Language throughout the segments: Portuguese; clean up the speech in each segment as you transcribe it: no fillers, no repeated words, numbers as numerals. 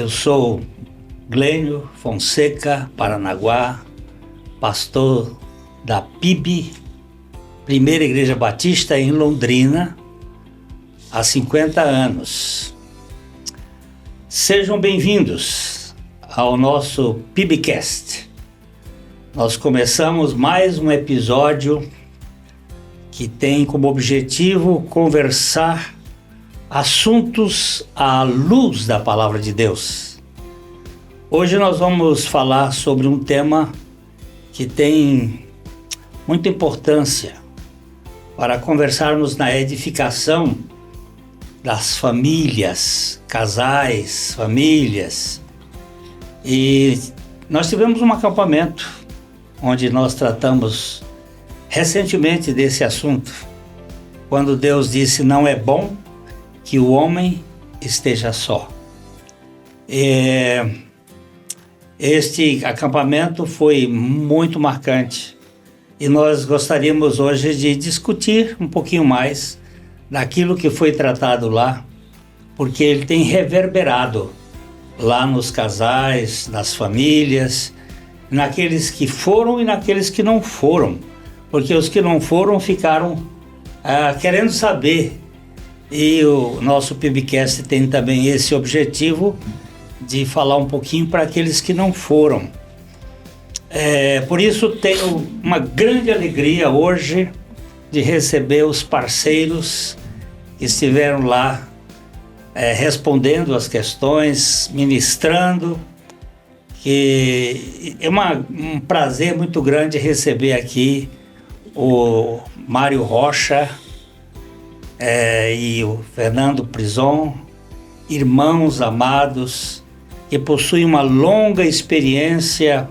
Eu sou Glênio Fonseca Paranaguá, pastor da PIB, Primeira Igreja Batista em Londrina, há 50 anos. Sejam bem-vindos ao nosso PIBcast. Nós começamos mais um episódio que tem como objetivo conversar assuntos à luz da Palavra de Deus. Hoje nós vamos falar sobre um tema que tem muita importância para conversarmos na edificação das famílias, casais, famílias. E nós tivemos um acampamento onde nós tratamos recentemente desse assunto, quando Deus disse: não é bom que o homem esteja só. Este acampamento foi muito marcante e nós gostaríamos hoje de discutir um pouquinho mais daquilo que foi tratado lá, porque ele tem reverberado lá nos casais, nas famílias, naqueles que foram e naqueles que não foram, porque os que não foram ficaram querendo saber. E o nosso PIBcast tem também esse objetivo de falar um pouquinho para aqueles que não foram. Por isso tenho uma grande alegria hoje de receber os parceiros que estiveram lá respondendo as questões, ministrando, que é um prazer muito grande receber aqui o Mário Rocha e o Fernando Prison, irmãos amados que possuem uma longa experiência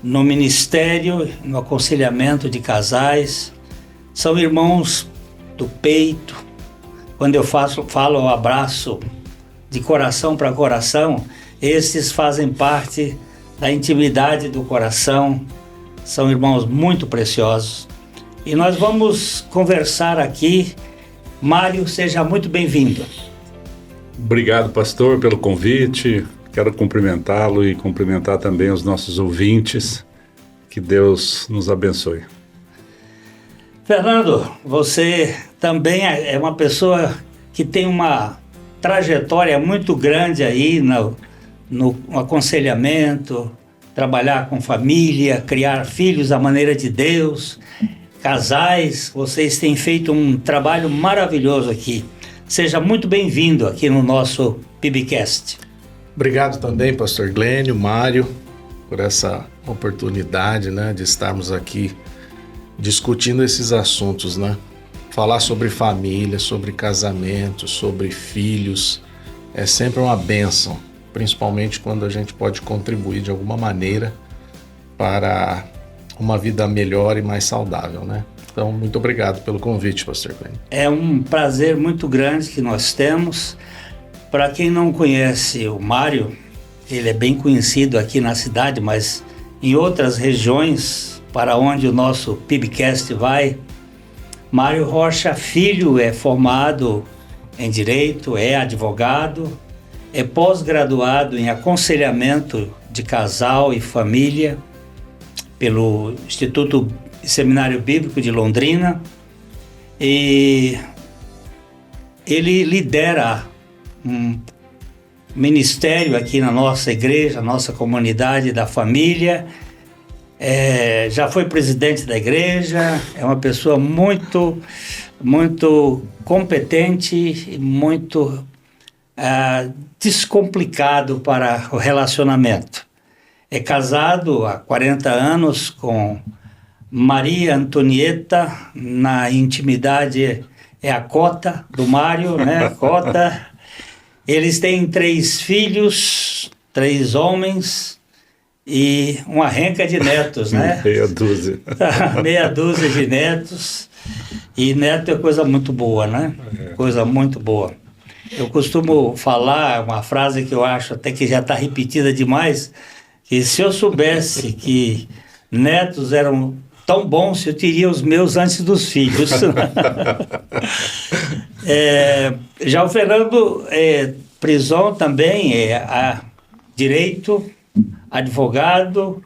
no ministério, no aconselhamento de casais. São irmãos do peito. Quando eu falo o abraço de coração para coração, esses fazem parte da intimidade do coração. São irmãos muito preciosos. E nós vamos conversar aqui. Mário, seja muito bem-vindo. Obrigado, pastor, pelo convite. Quero cumprimentá-lo e cumprimentar também os nossos ouvintes. Que Deus nos abençoe. Fernando, você também é uma pessoa que tem uma trajetória muito grande aí no aconselhamento, trabalhar com família, criar filhos à maneira de Deus. Casais, vocês têm feito um trabalho maravilhoso aqui. Seja muito bem-vindo aqui no nosso PIBcast. Obrigado também, pastor Glênio, Mário, por essa oportunidade, de estarmos aqui discutindo esses assuntos, Falar sobre família, sobre casamento, sobre filhos, é sempre uma bênção, principalmente quando a gente pode contribuir de alguma maneira para uma vida melhor e mais saudável, Então, muito obrigado pelo convite, pastor Glênio. É um prazer muito grande que nós temos. Para quem não conhece o Mário, ele é bem conhecido aqui na cidade, mas em outras regiões para onde o nosso PIBcast vai. Mário Rocha Filho é formado em Direito, é advogado, é pós-graduado em aconselhamento de casal e família pelo Instituto Seminário Bíblico de Londrina, e ele lidera um ministério aqui na nossa igreja, nossa comunidade da família. Já foi presidente da igreja, é uma pessoa muito, muito competente e muito descomplicado para o relacionamento. É casado há 40 anos com Maria Antonieta, na intimidade é a cota do Mário, A cota. Eles têm 3 filhos, 3 homens e uma renca de netos, Meia dúzia. Meia dúzia de netos. E neto é coisa muito boa, Coisa muito boa. Eu costumo falar uma frase que eu acho até que já está repetida demais, que se eu soubesse que netos eram tão bons, eu teria os meus antes dos filhos. Já o Fernando Prison também direito, advogado,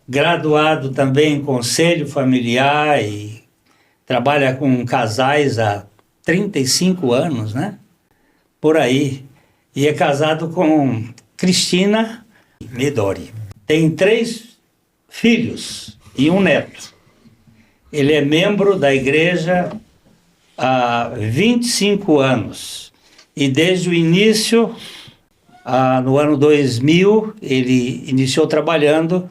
graduado também em conselho familiar e trabalha com casais há 35 anos, né? Por aí. E é casado com Cristina Medori. Tem 3 filhos e um neto. Ele é membro da igreja há 25 anos. E desde o início, no ano 2000, ele iniciou trabalhando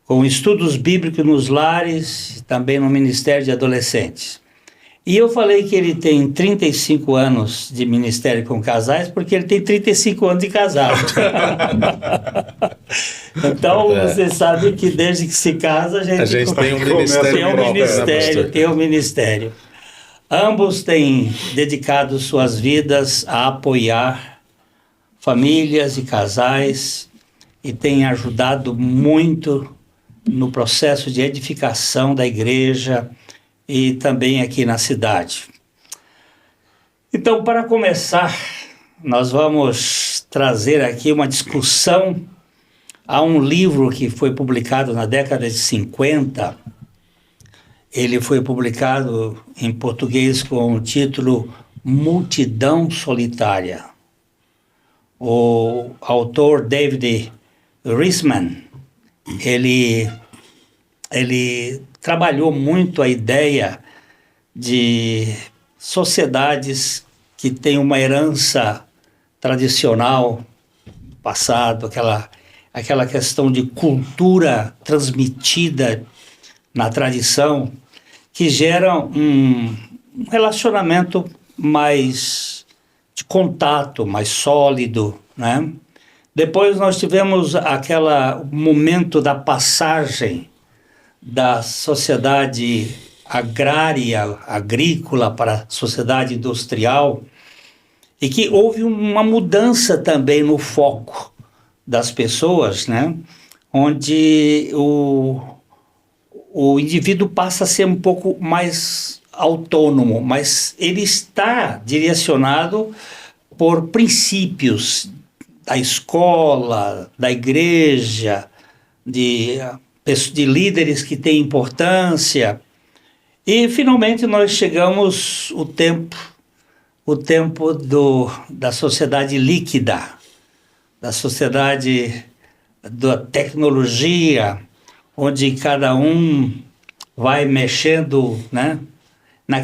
com estudos bíblicos nos lares, também no Ministério de Adolescentes. E eu falei que ele tem 35 anos de ministério com casais, porque ele tem 35 anos de casado. Então, você sabe que desde que se casa, a gente tem um ministério. Tem um ministério. Ambos têm dedicado suas vidas a apoiar famílias e casais e têm ajudado muito no processo de edificação da igreja e também aqui na cidade. Então, para começar, nós vamos trazer aqui uma discussão a um livro que foi publicado na década de 50. Ele foi publicado em português com o título Multidão Solitária. O autor David Riesman, ele trabalhou muito a ideia de sociedades que têm uma herança tradicional, passado, aquela questão de cultura transmitida na tradição, que gera um relacionamento mais de contato, mais sólido, né? Depois nós tivemos aquele momento da passagem da sociedade agrícola para a sociedade industrial, e que houve uma mudança também no foco das pessoas, né? Onde o indivíduo passa a ser um pouco mais autônomo, mas ele está direcionado por princípios da escola, da igreja, de líderes que têm importância. E finalmente nós chegamos o tempo da sociedade líquida, da sociedade da tecnologia, onde cada um vai mexendo, né?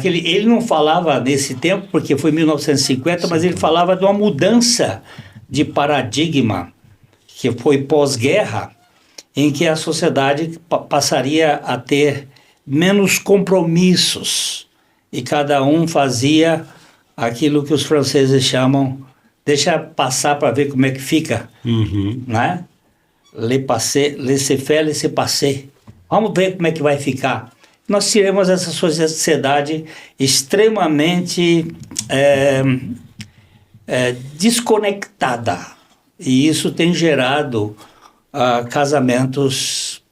Ele não falava nesse tempo, porque foi 1950, mas ele falava de uma mudança de paradigma, que foi pós-guerra, em que a sociedade passaria a ter menos compromissos, e cada um fazia aquilo que os franceses chamam, deixa passar para ver como é que fica, né? Laissez-faire, laissez-passer. Vamos ver como é que vai ficar. Nós tivemos essa sociedade extremamente desconectada, e isso tem gerado casamentos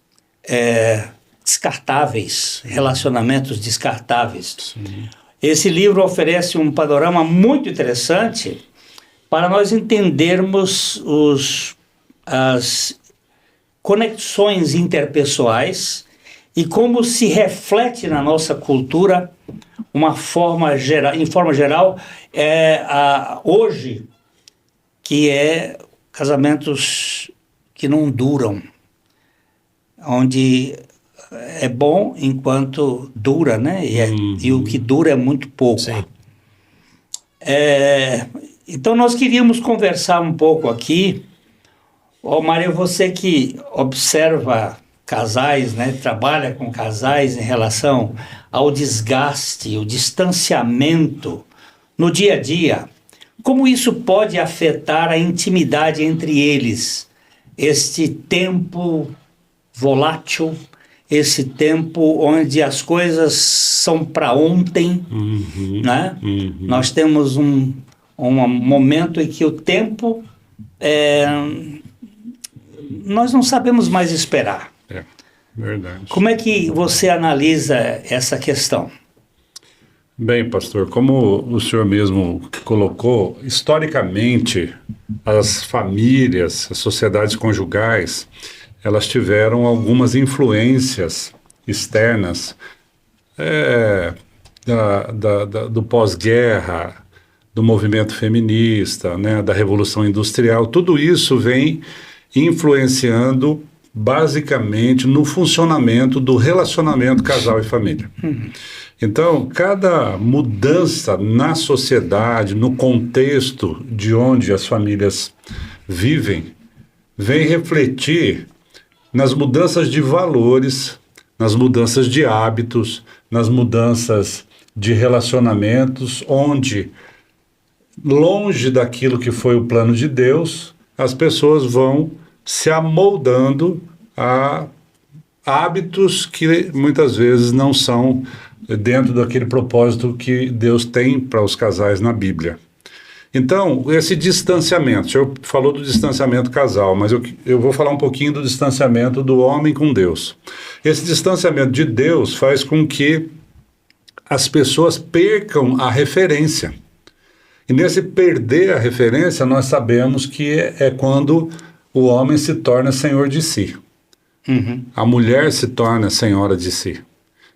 descartáveis, relacionamentos descartáveis. Sim. Esse livro oferece um panorama muito interessante para nós entendermos as conexões interpessoais e como se reflete na nossa cultura em forma geral, hoje, que é casamentos que não duram, onde é bom enquanto dura, né? E o que dura é muito pouco. Sim. Então nós queríamos conversar um pouco aqui. Mário, você que observa casais, né? Trabalha com casais em relação ao desgaste, o distanciamento no dia a dia, como isso pode afetar a intimidade entre eles? Este tempo volátil, esse tempo onde as coisas são para ontem, né? Nós temos um momento em que o tempo, nós não sabemos mais esperar. Verdade. Como é que você analisa essa questão? Bem, pastor, como o senhor mesmo colocou, historicamente, as famílias, as sociedades conjugais, elas tiveram algumas influências externas do pós-guerra, do movimento feminista, né, da Revolução Industrial. Tudo isso vem influenciando basicamente no funcionamento do relacionamento casal e família. Então, cada mudança na sociedade, no contexto de onde as famílias vivem, vem refletir nas mudanças de valores, nas mudanças de hábitos, nas mudanças de relacionamentos, onde, longe daquilo que foi o plano de Deus, as pessoas vão se amoldando a hábitos que muitas vezes não são dentro daquele propósito que Deus tem para os casais na Bíblia. Então, esse distanciamento, o senhor falou do distanciamento casal, mas eu vou falar um pouquinho do distanciamento do homem com Deus. Esse distanciamento de Deus faz com que as pessoas percam a referência. E nesse perder a referência, nós sabemos que é quando o homem se torna senhor de si. A mulher se torna senhora de si.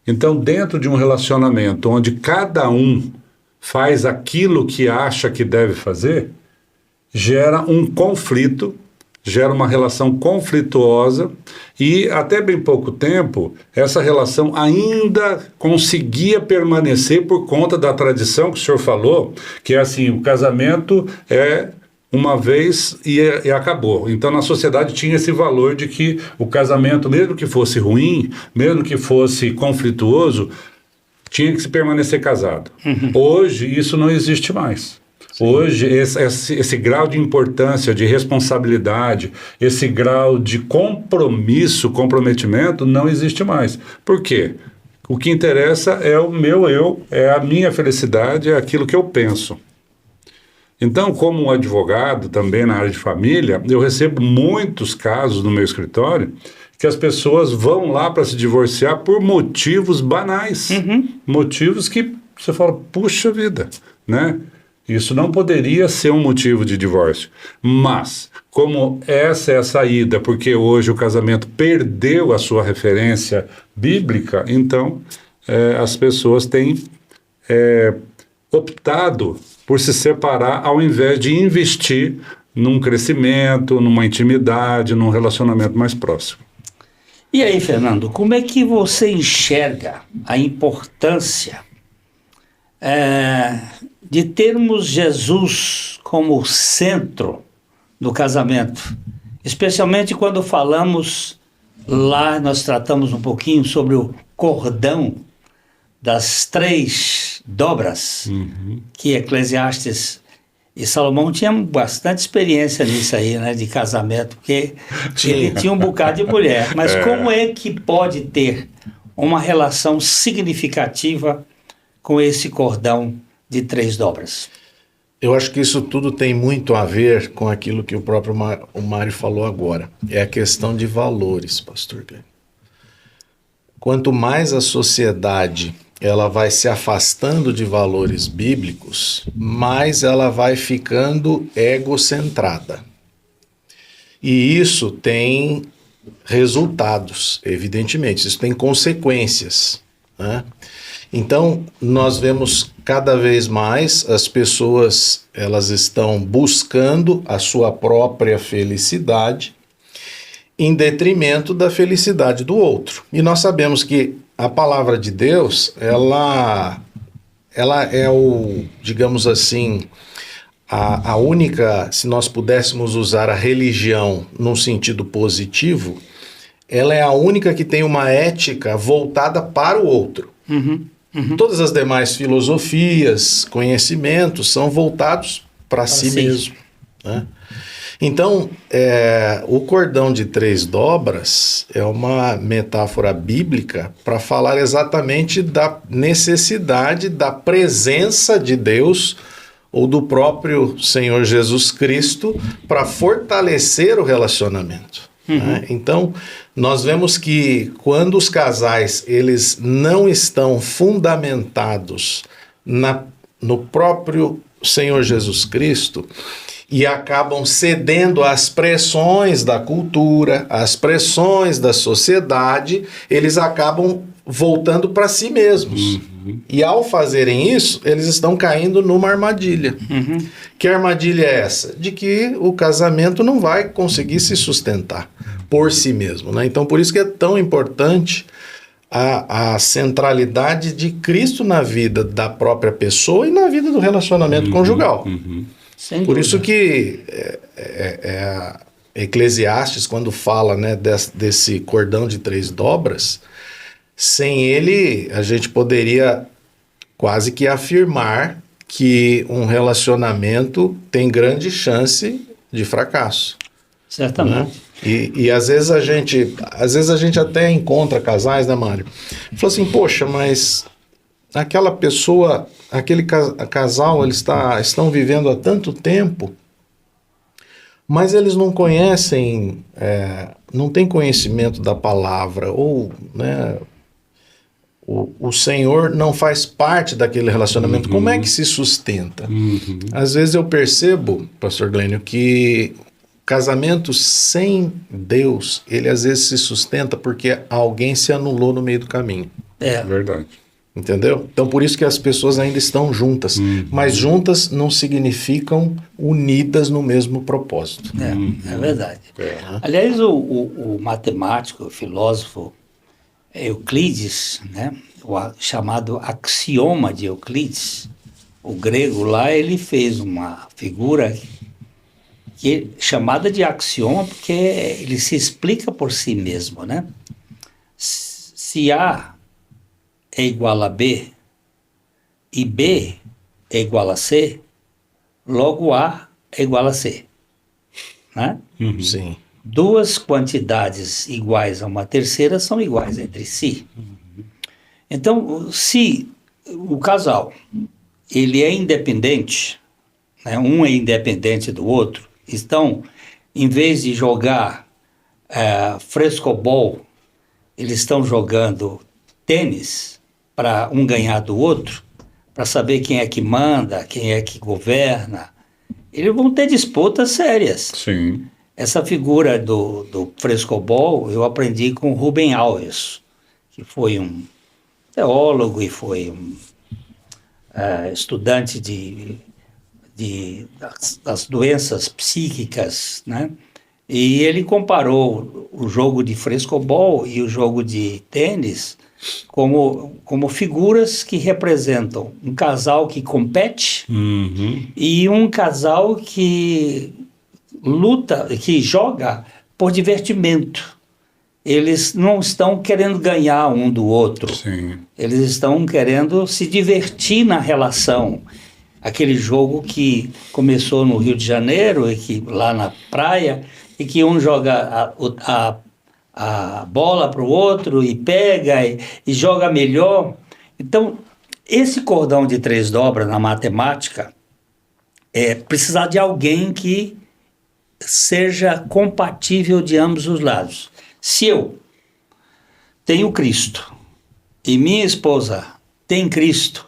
Então, dentro de um relacionamento onde cada um faz aquilo que acha que deve fazer, gera um conflito, gera uma relação conflituosa e, até bem pouco tempo, essa relação ainda conseguia permanecer por conta da tradição que o senhor falou, que é assim, o casamento é uma vez e acabou. Então, na sociedade tinha esse valor de que o casamento, mesmo que fosse ruim, mesmo que fosse conflituoso, tinha que se permanecer casado. Hoje, isso não existe mais. Sim. Hoje, esse grau de importância, de responsabilidade, esse grau de comprometimento, não existe mais. Por quê? O que interessa é o meu eu, é a minha felicidade, é aquilo que eu penso. Então, como um advogado também na área de família, eu recebo muitos casos no meu escritório que as pessoas vão lá para se divorciar por motivos banais. Motivos que você fala, puxa vida, né? Isso não poderia ser um motivo de divórcio. Mas, como essa é a saída, porque hoje o casamento perdeu a sua referência bíblica, então as pessoas têm optado por se separar ao invés de investir num crescimento, numa intimidade, num relacionamento mais próximo. E aí, Fernando, como é que você enxerga a importância de termos Jesus como centro do casamento? Especialmente quando falamos lá, nós tratamos um pouquinho sobre o cordão das 3 dobras, que Eclesiastes e Salomão tinham bastante experiência nisso aí, né, de casamento, porque ele tinha um bocado de mulher. Mas como é que pode ter uma relação significativa com esse cordão de 3 dobras? Eu acho que isso tudo tem muito a ver com aquilo que o próprio Mário falou agora. É a questão de valores, pastor Glenn. Quanto mais a sociedade ela vai se afastando de valores bíblicos, mais ela vai ficando egocentrada. E isso tem resultados, evidentemente, isso tem consequências, né? Então, nós vemos cada vez mais as pessoas, elas estão buscando a sua própria felicidade em detrimento da felicidade do outro. E nós sabemos que a palavra de Deus, ela é digamos assim, a única, se nós pudéssemos usar a religião num sentido positivo, ela é a única que tem uma ética voltada para o outro. Todas as demais filosofias, conhecimentos, são voltados para si mesmo, né? Então, o cordão de 3 dobras é uma metáfora bíblica para falar exatamente da necessidade da presença de Deus ou do próprio Senhor Jesus Cristo para fortalecer o relacionamento. Né? Então, nós vemos que quando os casais eles não estão fundamentados no próprio Senhor Jesus Cristo e acabam cedendo às pressões da cultura, às pressões da sociedade, eles acabam voltando para si mesmos. E ao fazerem isso, eles estão caindo numa armadilha. Que armadilha é essa? De que o casamento não vai conseguir se sustentar por si mesmo, né? Então, por isso que é tão importante a centralidade de Cristo na vida da própria pessoa e na vida do relacionamento conjugal. Por isso que Eclesiastes, quando fala, né, desse cordão de 3 dobras, sem ele a gente poderia quase que afirmar que um relacionamento tem grande chance de fracasso. Certamente. Né? E às vezes a gente até encontra casais, né, Mário? Fala assim, poxa, mas aquela pessoa, aquele casal, eles estão vivendo há tanto tempo, mas eles não conhecem, não têm conhecimento da palavra, ou, né, o Senhor não faz parte daquele relacionamento. Como é que se sustenta? Às vezes eu percebo, pastor Glênio, que casamento sem Deus, ele às vezes se sustenta porque alguém se anulou no meio do caminho. Verdade. Entendeu? Então por isso que as pessoas ainda estão juntas, mas juntas não significam unidas no mesmo propósito. É verdade. Aliás, o matemático, o filósofo Euclides, né, o chamado axioma de Euclides, o grego lá, ele fez uma figura chamada de axioma porque ele se explica por si mesmo, né? Se A é igual a B e B é igual a C, logo A é igual a C, né? Sim. 2 quantidades iguais a uma terceira são iguais entre si. Então, se o casal ele é independente, né, um é independente do outro, estão, em vez de jogar frescobol, eles estão jogando tênis para um ganhar do outro, para saber quem é que manda, quem é que governa, eles vão ter disputas sérias. Sim. Essa figura do frescobol eu aprendi com Rubem Alves, que foi um teólogo e foi um estudante das doenças psíquicas, né? E ele comparou o jogo de frescobol e o jogo de tênis como figuras que representam um casal que compete e um casal que luta, que joga por divertimento. Eles não estão querendo ganhar um do outro. Sim. Eles estão querendo se divertir na relação. Aquele jogo que começou no Rio de Janeiro, e que lá na praia, e que um joga a bola para o outro e pega e joga melhor. Então, esse cordão de 3 dobras na matemática é precisar de alguém que seja compatível de ambos os lados. Se eu tenho Cristo e minha esposa tem Cristo,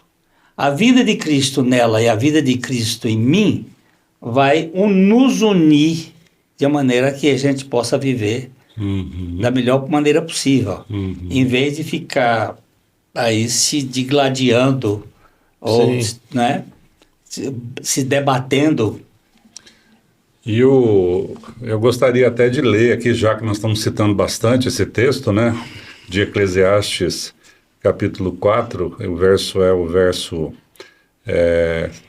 a vida de Cristo nela e a vida de Cristo em mim vai nos unir de maneira que a gente possa viver da melhor maneira possível, em vez de ficar aí se digladiando ou, né, se debatendo. E eu gostaria até de ler aqui, já que nós estamos citando bastante esse texto, né, de Eclesiastes, capítulo 4,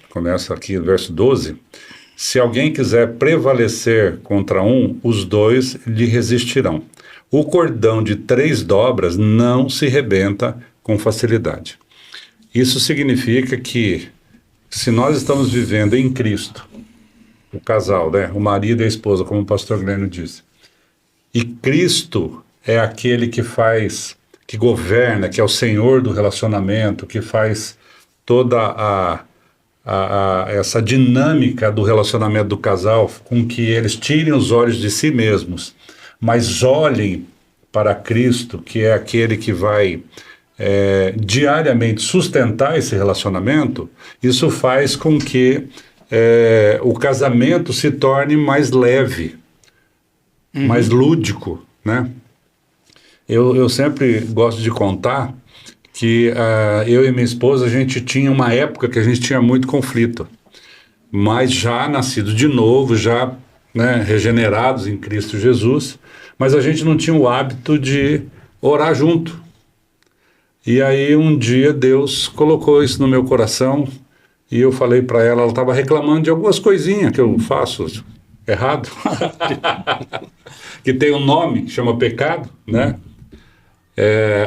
começa aqui o verso 12. Se alguém quiser prevalecer contra um, os 2 lhe resistirão. O cordão de 3 dobras não se rebenta com facilidade. Isso significa que, se nós estamos vivendo em Cristo, o casal, né, o marido e a esposa, como o pastor Glênio disse, e Cristo é aquele que governa, que é o Senhor do relacionamento, que faz toda essa dinâmica do relacionamento do casal, com que eles tirem os olhos de si mesmos, mas olhem para Cristo, que é aquele que vai diariamente sustentar esse relacionamento, isso faz com que o casamento se torne mais leve, mais lúdico, né? Eu sempre gosto de contar que eu e minha esposa, a gente tinha uma época que a gente tinha muito conflito, mas já nascido de novo, já, né, regenerados em Cristo Jesus, mas a gente não tinha o hábito de orar junto. E aí um dia Deus colocou isso no meu coração e eu falei para ela, ela estava reclamando de algumas coisinhas que eu faço errado, que tem um nome que chama pecado, né?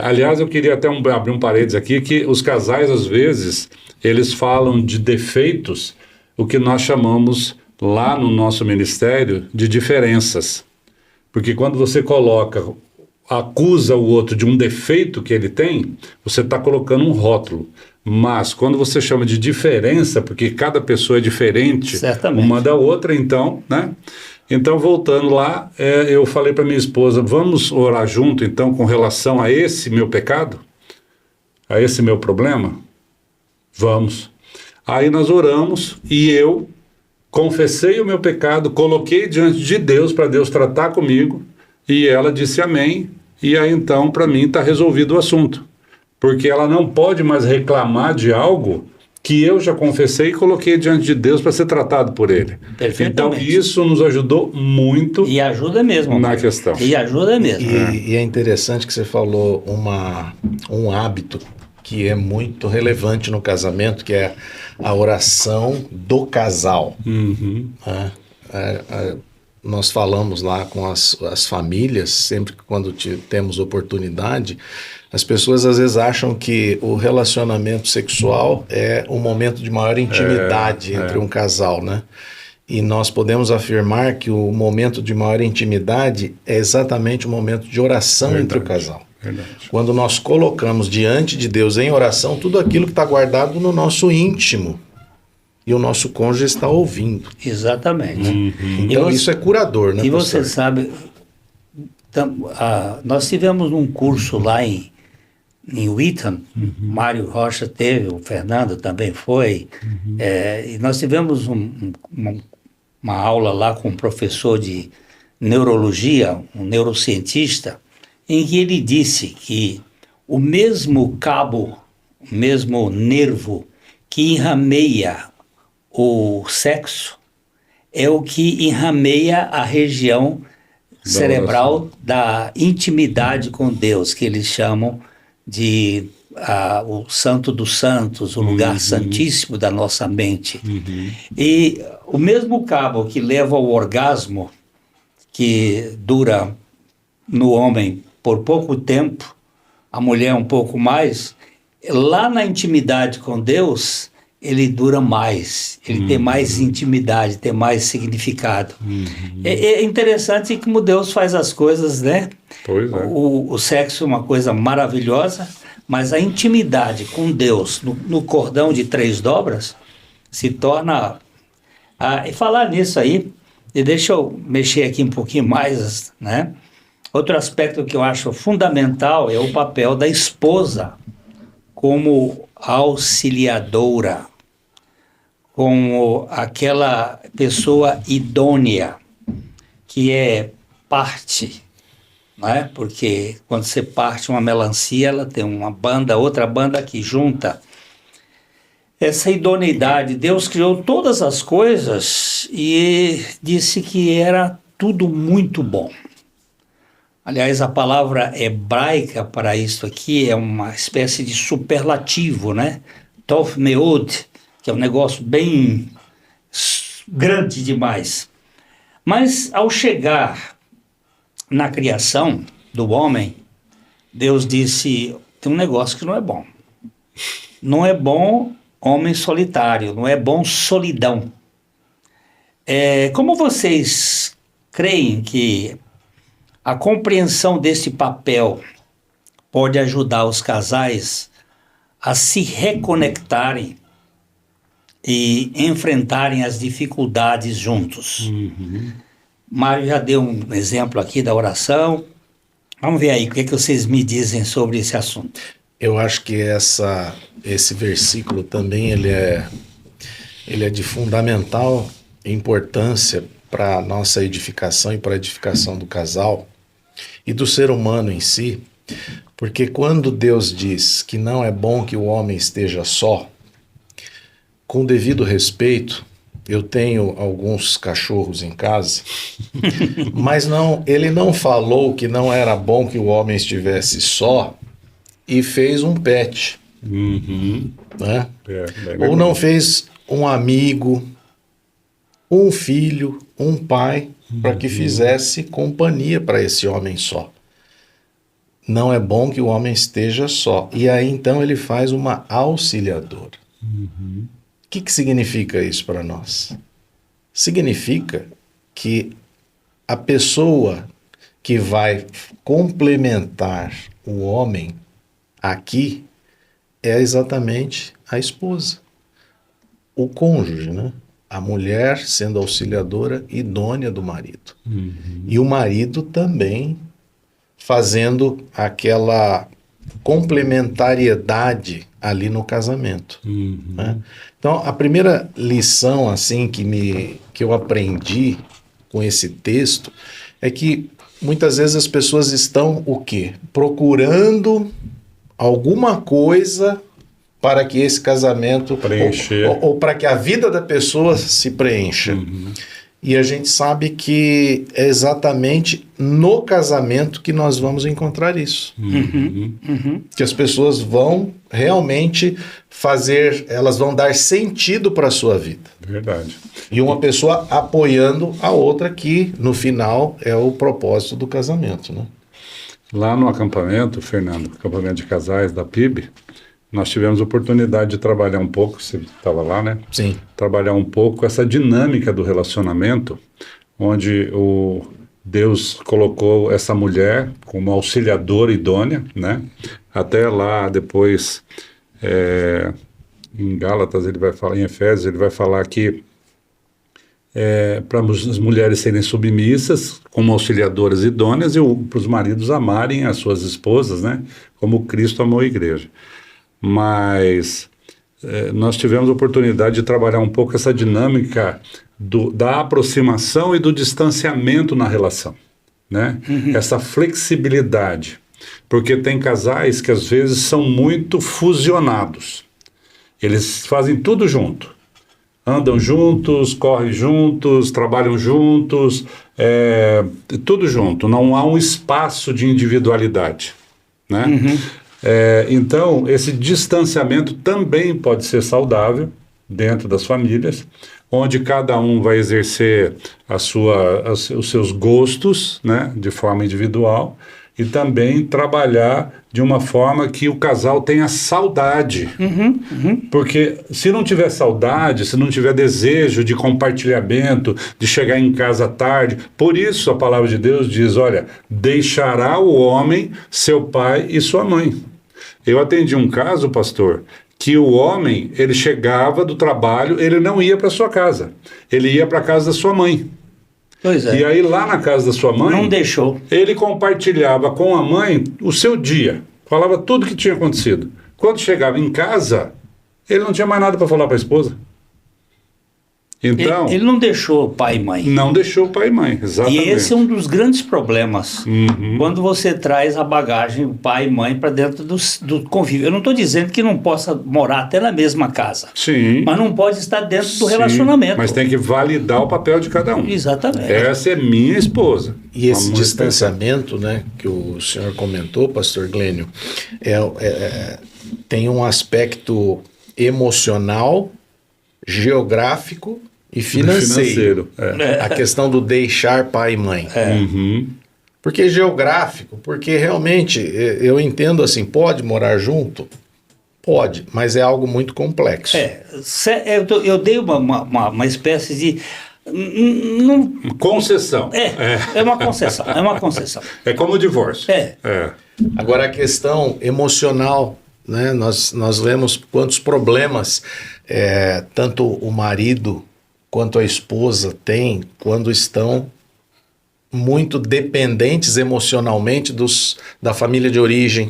Aliás, eu queria até abrir um parênteses aqui, que os casais, às vezes, eles falam de defeitos, o que nós chamamos lá no nosso ministério de diferenças. Porque quando você acusa o outro de um defeito que ele tem, você está colocando um rótulo. Mas quando você chama de diferença, porque cada pessoa é diferente uma da outra, então, né? Então, voltando lá, eu falei para minha esposa, vamos orar junto, então, com relação a esse meu pecado? A esse meu problema? Vamos. Aí nós oramos e eu confessei o meu pecado, coloquei diante de Deus para Deus tratar comigo, e ela disse amém, e aí então, para mim, está resolvido o assunto. Porque ela não pode mais reclamar de algo que eu já confessei e coloquei diante de Deus para ser tratado por Ele. Então, isso nos ajudou muito. E ajuda mesmo. Na questão. E ajuda mesmo. E é interessante que você falou um hábito que é muito relevante no casamento, que é a oração do casal. Nós falamos lá com as famílias, sempre que quando temos oportunidade, as pessoas às vezes acham que o relacionamento sexual é um momento de maior intimidade entre um casal, né? E nós podemos afirmar que o momento de maior intimidade é exatamente o momento de oração entre o casal. Quando nós colocamos diante de Deus em oração tudo aquilo que está guardado no nosso íntimo e o nosso cônjuge está ouvindo. Exatamente. Então isso é curador, né, E pastor? você sabe, nós tivemos um curso lá em Wheaton, Mário Rocha teve, o Fernando também foi, e nós tivemos uma aula lá com um professor de neurologia, um neurocientista, em que ele disse que o mesmo cabo, o mesmo nervo que enrameia o sexo é o que enrameia a região cerebral da intimidade com Deus, que eles chamam de o Santo dos Santos, o lugar santíssimo da nossa mente. E o mesmo cabo que leva ao orgasmo, que dura no homem por pouco tempo, a mulher um pouco mais, lá na intimidade com Deus, ele dura mais, ele tem mais intimidade, tem mais significado. É interessante como Deus faz as coisas, né? Pois é. O sexo é uma coisa maravilhosa, mas a intimidade com Deus no cordão de 3 dobras se torna... e falar nisso aí, e deixa eu mexer aqui um pouquinho mais, né? Outro aspecto que eu acho fundamental é o papel da esposa como auxiliadora, como aquela pessoa idônea que é parte, né? Porque quando você parte uma melancia, ela tem uma banda, outra banda que junta. Essa idoneidade, Deus criou todas as coisas e disse que era tudo muito bom. Aliás, a palavra hebraica para isso aqui é uma espécie de superlativo, né? Tov meod, que é um negócio bem grande demais. Mas ao chegar na criação do homem, Deus disse, tem um negócio que não é bom. Não é bom homem solitário, não é bom solidão. Como vocês creem que a compreensão desse papel pode ajudar os casais a se reconectarem e enfrentarem as dificuldades juntos? Mário já deu um exemplo aqui da oração. Vamos ver aí, o que vocês me dizem sobre esse assunto? Eu acho que esse versículo também ele é de fundamental importância para a nossa edificação e para a edificação do casal e do ser humano em si, porque quando Deus diz que não é bom que o homem esteja só, com devido respeito, eu tenho alguns cachorros em casa, mas ele não falou que não era bom que o homem estivesse só e fez um pet, né? Ou não fez um amigo, um filho, um pai, para que fizesse companhia para esse homem só. Não é bom que o homem esteja só. E aí então ele faz uma auxiliadora. O que significa isso para nós? Significa que a pessoa que vai complementar o homem aqui é exatamente a esposa, o cônjuge, né? A mulher sendo auxiliadora idônea do marido. E o marido também fazendo aquela complementariedade ali no casamento. Né? Então, a primeira lição assim que eu aprendi com esse texto é que muitas vezes as pessoas estão o quê? Procurando alguma coisa para que esse casamento ou para que a vida da pessoa se preencha. E a gente sabe que é exatamente no casamento que nós vamos encontrar isso. Que as pessoas vão realmente elas vão dar sentido para a sua vida. Verdade. E uma pessoa apoiando a outra, que no final é o propósito do casamento, né? Lá no acampamento, Fernando, acampamento de casais da PIB, nós tivemos a oportunidade de trabalhar um pouco, você estava lá, né? Sim. Trabalhar um pouco essa dinâmica do relacionamento, onde Deus colocou essa mulher como auxiliadora idônea, né? Até lá depois, em Gálatas, ele vai falar, em Efésios, ele vai falar que para as mulheres serem submissas como auxiliadoras idôneas e para os maridos amarem as suas esposas, né? Como Cristo amou a igreja. Mas nós tivemos a oportunidade de trabalhar um pouco essa dinâmica da aproximação e do distanciamento na relação, né? Essa flexibilidade, porque tem casais que às vezes são muito fusionados, eles fazem tudo junto, andam juntos, correm juntos, trabalham juntos, tudo junto, não há um espaço de individualidade, né? Então, esse distanciamento também pode ser saudável dentro das famílias, onde cada um vai exercer os seus gostos, né, de forma individual, e também trabalhar de uma forma que o casal tenha saudade. Porque se não tiver saudade, se não tiver desejo de compartilhamento, de chegar em casa tarde, por isso a palavra de Deus diz, olha, deixará o homem seu pai e sua mãe. Eu atendi um caso, pastor, que o homem, ele chegava do trabalho, ele não ia para sua casa, ele ia para a casa da sua mãe. Pois é. E aí lá na casa da sua mãe, não deixou. Ele compartilhava com a mãe o seu dia, falava tudo que tinha acontecido. Quando chegava em casa, ele não tinha mais nada para falar para a esposa. Então, ele não deixou pai e mãe. Não deixou pai e mãe, exatamente. E esse é um dos grandes problemas. Quando você traz a bagagem, o pai e mãe, para dentro do convívio. Eu não estou dizendo que não possa morar até na mesma casa. Sim. Mas não pode estar dentro do relacionamento. Mas tem que validar o papel de cada um. Exatamente. Essa é minha esposa. E esse distanciamento, né, que o senhor comentou, pastor Glênio, tem um aspecto emocional, geográfico e financeiro. A questão do deixar pai e mãe. Porque geográfico, porque realmente eu entendo assim, pode morar junto? Pode, mas é algo muito complexo. Eu dei uma espécie de... concessão. É uma concessão, é uma concessão. É como o divórcio. Agora a questão emocional, né? Nós vemos quantos problemas tanto o marido quanto a esposa têm quando estão muito dependentes emocionalmente da família de origem.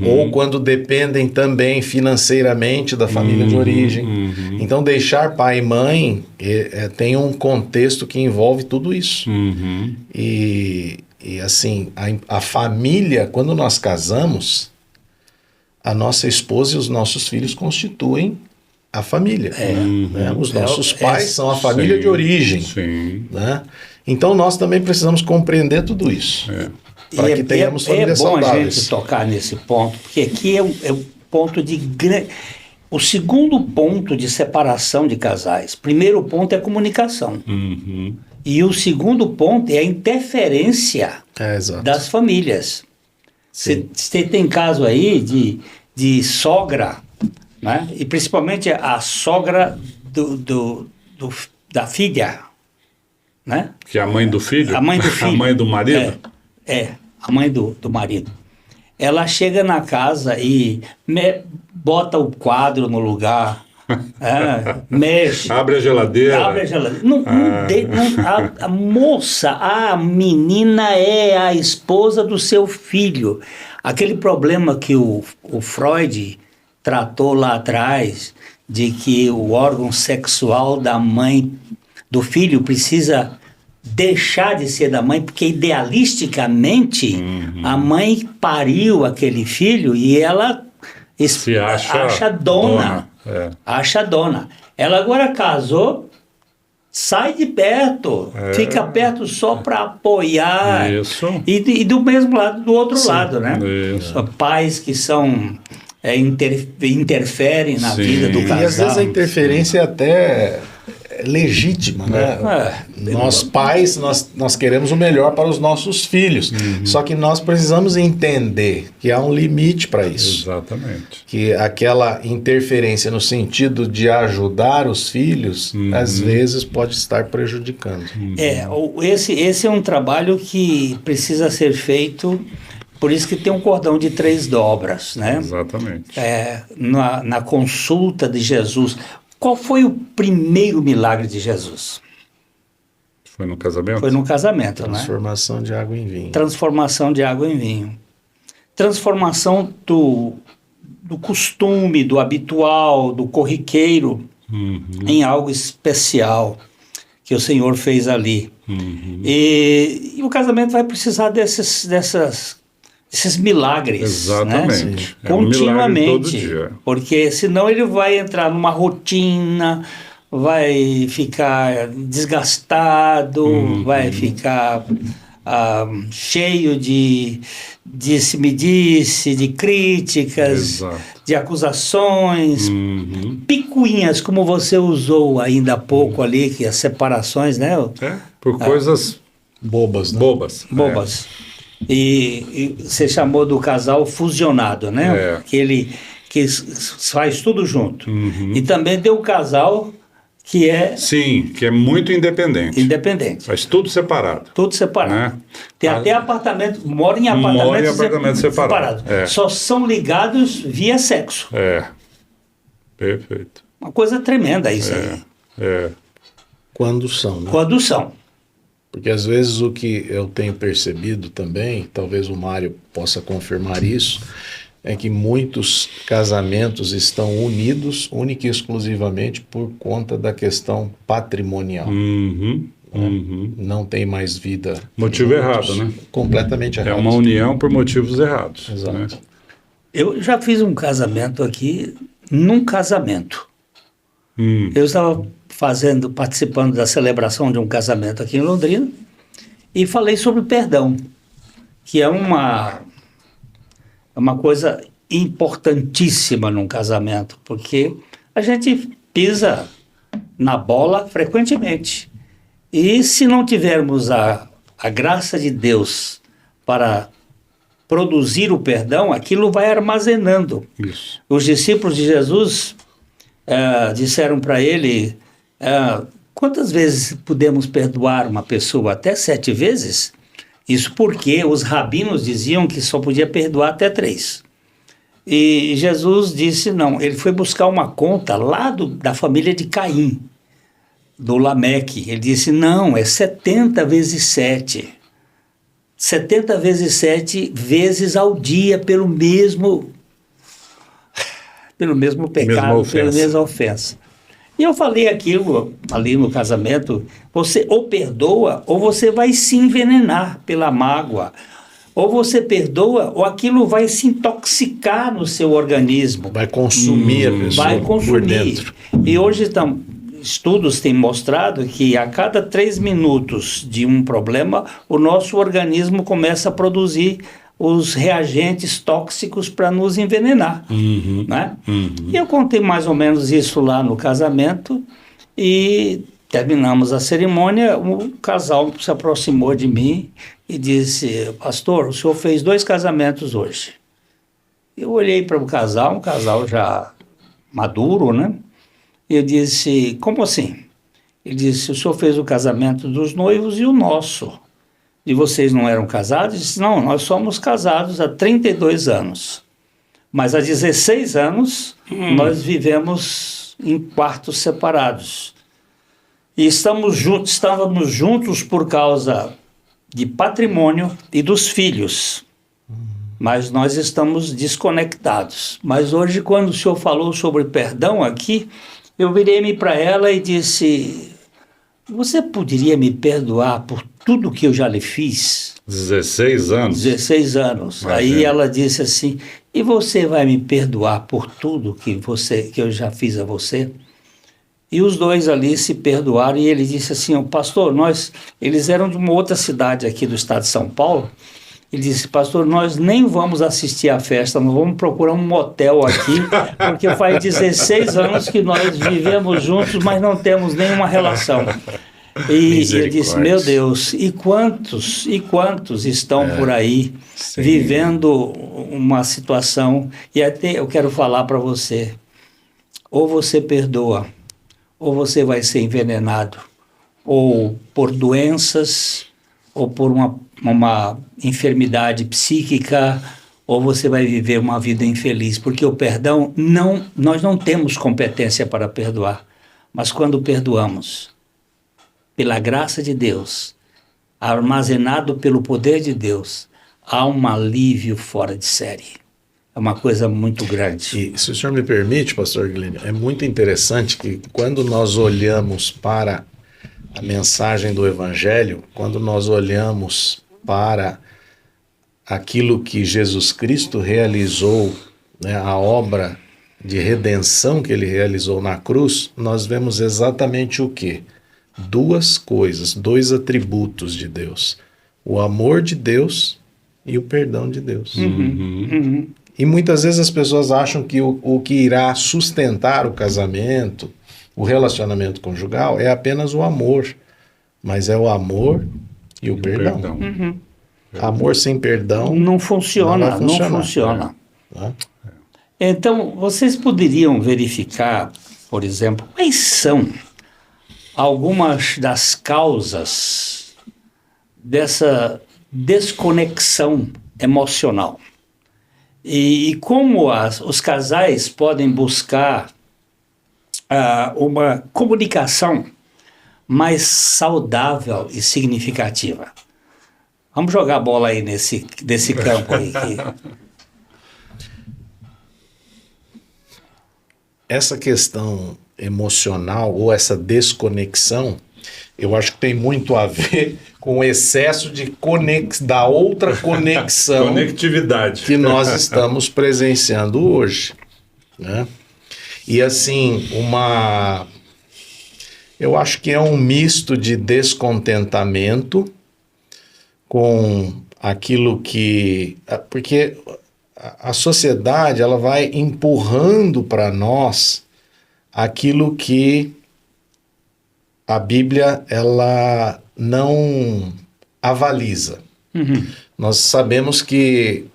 Ou quando dependem também financeiramente da família de origem. Então, deixar pai e mãe tem um contexto que envolve tudo isso. E assim, a família, quando nós casamos, a nossa esposa e os nossos filhos constituem a família. Né? Os nossos pais são a família de origem. Né? Então nós também precisamos compreender tudo isso. Para que tenhamos famílias saudáveis. É bom a gente tocar nesse ponto, porque aqui é um ponto de grande... O segundo ponto de separação de casais. Primeiro ponto é a comunicação. E o segundo ponto é a interferência das famílias. Você tem caso aí de sogra, né? E principalmente a sogra da filha, né? Que é a mãe do filho? A mãe do filho. A mãe do marido? A mãe do marido. Ela chega na casa e bota o quadro no lugar, mexe. Abre a geladeira. A moça, a menina é a esposa do seu filho. Aquele problema que o Freud tratou lá atrás, de que o órgão sexual da mãe, do filho, precisa deixar de ser da mãe, porque idealisticamente a mãe pariu aquele filho e ela se acha dona. Acha dona. Ela agora casou, sai de perto, fica perto só para apoiar. Isso. E do mesmo lado, do outro lado, né? Isso. Pais que são interferem na vida do casal. E às vezes a interferência é até legítima, né? Nós pais, nós queremos o melhor para os nossos filhos. Só que nós precisamos entender que há um limite para isso. Exatamente. Que aquela interferência no sentido de ajudar os filhos, às vezes pode estar prejudicando. Esse é um trabalho que precisa ser feito. Por isso que tem um cordão de 3 dobras, né? Exatamente. Na consulta de Jesus. Qual foi o primeiro milagre de Jesus? Foi no casamento? Foi no casamento, Transformação de água em vinho. Transformação de água em vinho. Transformação do costume, do habitual, do corriqueiro, em algo especial que o Senhor fez ali. E o casamento vai precisar desses milagres. Exatamente. Né? Continuamente. Um todo dia. Porque senão ele vai entrar numa rotina, vai ficar desgastado, vai ficar cheio de disse-me-disse, de críticas, de acusações, picuinhas, como você usou ainda há pouco ali, que as separações, né? Por coisas bobas, né? Bobas. E você chamou do casal fusionado, né? Que faz tudo junto. E também tem o casal que é... Sim, que é muito independente. Faz tudo separado. Tudo separado. Né? Tem até apartamento, mora em apartamentos separados. Só são ligados via sexo. Perfeito. Uma coisa tremenda isso aí. Quando são, né? Quando são. Porque às vezes o que eu tenho percebido também, talvez o Mário possa confirmar isso, é que muitos casamentos estão unidos única e exclusivamente por conta da questão patrimonial. Não tem mais vida. Motivo errado, né? Completamente errado. É uma união por motivos errados. Exato. Né? Eu já fiz um casamento aqui, num casamento. Eu estava participando da celebração de um casamento aqui em Londrina e falei sobre perdão, que é uma coisa importantíssima num casamento, porque a gente pisa na bola frequentemente. E se não tivermos a graça de Deus para produzir o perdão, aquilo vai armazenando. Isso. Os discípulos de Jesus disseram para ele, quantas vezes podemos perdoar uma pessoa? Até 7 vezes? Isso porque os rabinos diziam que só podia perdoar até 3. E Jesus disse não, ele foi buscar uma conta lá da família de Caim. do Lameque. Ele disse, não, é 70 vezes 7. 70 vezes 7 vezes ao dia pelo mesmo pecado, pela mesma ofensa. E eu falei aquilo ali no casamento, você ou perdoa ou você vai se envenenar pela mágoa. Ou você perdoa ou aquilo vai se intoxicar no seu organismo. Vai consumir a pessoa. Vai consumir. Por dentro. E hoje estudos têm mostrado que a cada 3 minutos de um problema, o nosso organismo começa a produzir os reagentes tóxicos para nos envenenar. Né? E eu contei mais ou menos isso lá no casamento e terminamos a cerimônia, o casal se aproximou de mim e disse, pastor, o senhor fez 2 casamentos hoje. Eu olhei para um casal já maduro, né? E eu disse, como assim? Ele disse, o senhor fez o casamento dos noivos e o nosso. E vocês não eram casados? Eu disse, não, nós somos casados há 32 anos. Mas há 16 anos nós vivemos em quartos separados. E estávamos juntos por causa de patrimônio e dos filhos. Mas nós estamos desconectados. Mas hoje, quando o senhor falou sobre perdão aqui, eu virei-me para ela e disse, você poderia me perdoar por tudo que eu já lhe fiz? 16 anos? 16 anos. Aí ela disse assim, e você vai me perdoar por tudo que eu já fiz a você? E os dois ali se perdoaram e ele disse assim, pastor, eles eram de uma outra cidade aqui do estado de São Paulo. Ele disse, pastor, nós nem vamos assistir à festa, nós vamos procurar um motel aqui, porque faz 16 anos que nós vivemos juntos, mas não temos nenhuma relação. E eu disse, meu Deus, e quantos estão por aí vivendo uma situação, e até eu quero falar para você, ou você perdoa, ou você vai ser envenenado, ou por doenças, ou por uma enfermidade psíquica, ou você vai viver uma vida infeliz, porque o perdão, nós não temos competência para perdoar, mas quando perdoamos, pela graça de Deus, armazenado pelo poder de Deus, há um alívio fora de série. É uma coisa muito grande. E, se o senhor me permite, pastor Glênio, é muito interessante que quando nós olhamos para a mensagem do Evangelho, quando nós olhamos para aquilo que Jesus Cristo realizou, né, a obra de redenção que ele realizou na cruz, nós vemos exatamente o quê? 2 coisas, 2 atributos de Deus. O amor de Deus e o perdão de Deus. E muitas vezes as pessoas acham que o que irá sustentar o casamento, o relacionamento conjugal, é apenas o amor. Mas é o amor e o perdão. Amor sem perdão não funciona. Não funciona. Então, vocês poderiam verificar, por exemplo, quais são algumas das causas dessa desconexão emocional? E como os casais podem buscar uma comunicação mais saudável e significativa? Vamos jogar a bola aí nesse campo aí. Essa questão emocional ou essa desconexão, eu acho que tem muito a ver com o excesso de da outra conexão conectividade que nós estamos presenciando hoje, né? E assim, eu acho que é um misto de descontentamento com aquilo que... Porque a sociedade, ela vai empurrando para nós aquilo que a Bíblia, ela não avaliza. Nós sabemos que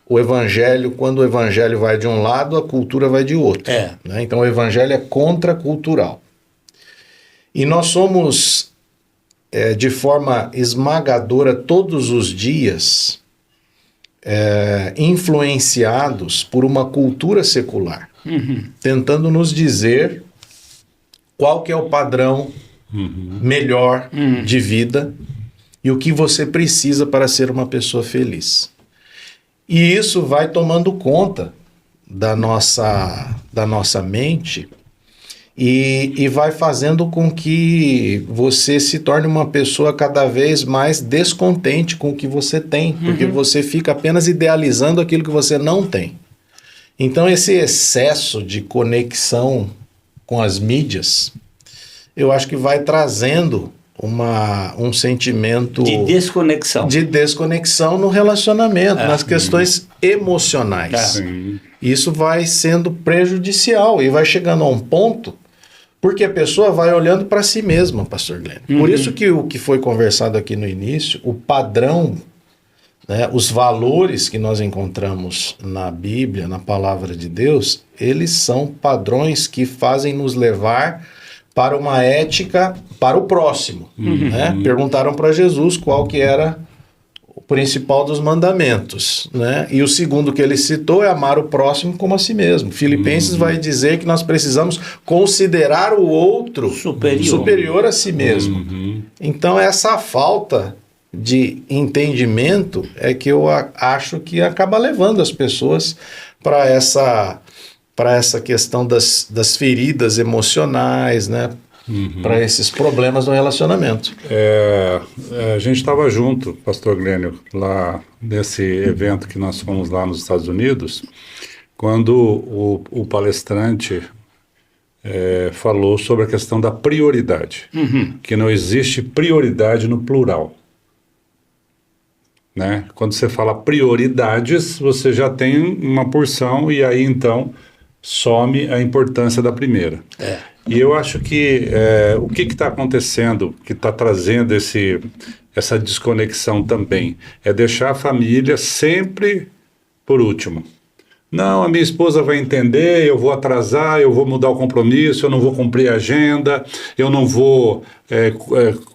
o Evangelho, quando o Evangelho vai de um lado, a cultura vai de outro. Né? Então o Evangelho é contracultural. E nós somos, de forma esmagadora, todos os dias, influenciados por uma cultura secular, tentando nos dizer qual que é o padrão melhor de vida e o que você precisa para ser uma pessoa feliz. E isso vai tomando conta da nossa mente e vai fazendo com que você se torne uma pessoa cada vez mais descontente com o que você tem, porque você fica apenas idealizando aquilo que você não tem. Então esse excesso de conexão com as mídias, eu acho que vai trazendo um sentimento de desconexão no relacionamento, nas questões emocionais. Isso vai sendo prejudicial e vai chegando a um ponto porque a pessoa vai olhando para si mesma, pastor Glenn. Por isso que o que foi conversado aqui no início, o padrão, né, os valores que nós encontramos na Bíblia, na palavra de Deus, eles são padrões que fazem nos levar para uma ética para o próximo. Né? Perguntaram para Jesus qual que era o principal dos mandamentos. Né? E o segundo que ele citou é amar o próximo como a si mesmo. Filipenses vai dizer que nós precisamos considerar o outro superior a si mesmo. Então essa falta de entendimento é que eu acho que acaba levando as pessoas para essa questão das feridas emocionais, né? Para esses problemas no relacionamento. A gente estava junto, pastor Glênio, lá nesse evento que nós fomos lá nos Estados Unidos, quando o palestrante falou sobre a questão da prioridade, que não existe prioridade no plural. Né? Quando você fala prioridades, você já tem uma porção e aí então some a importância da primeira. E eu acho que o que está acontecendo, que está trazendo essa desconexão também, é deixar a família sempre por último. Não, a minha esposa vai entender, eu vou atrasar, eu vou mudar o compromisso, eu não vou cumprir a agenda, eu não vou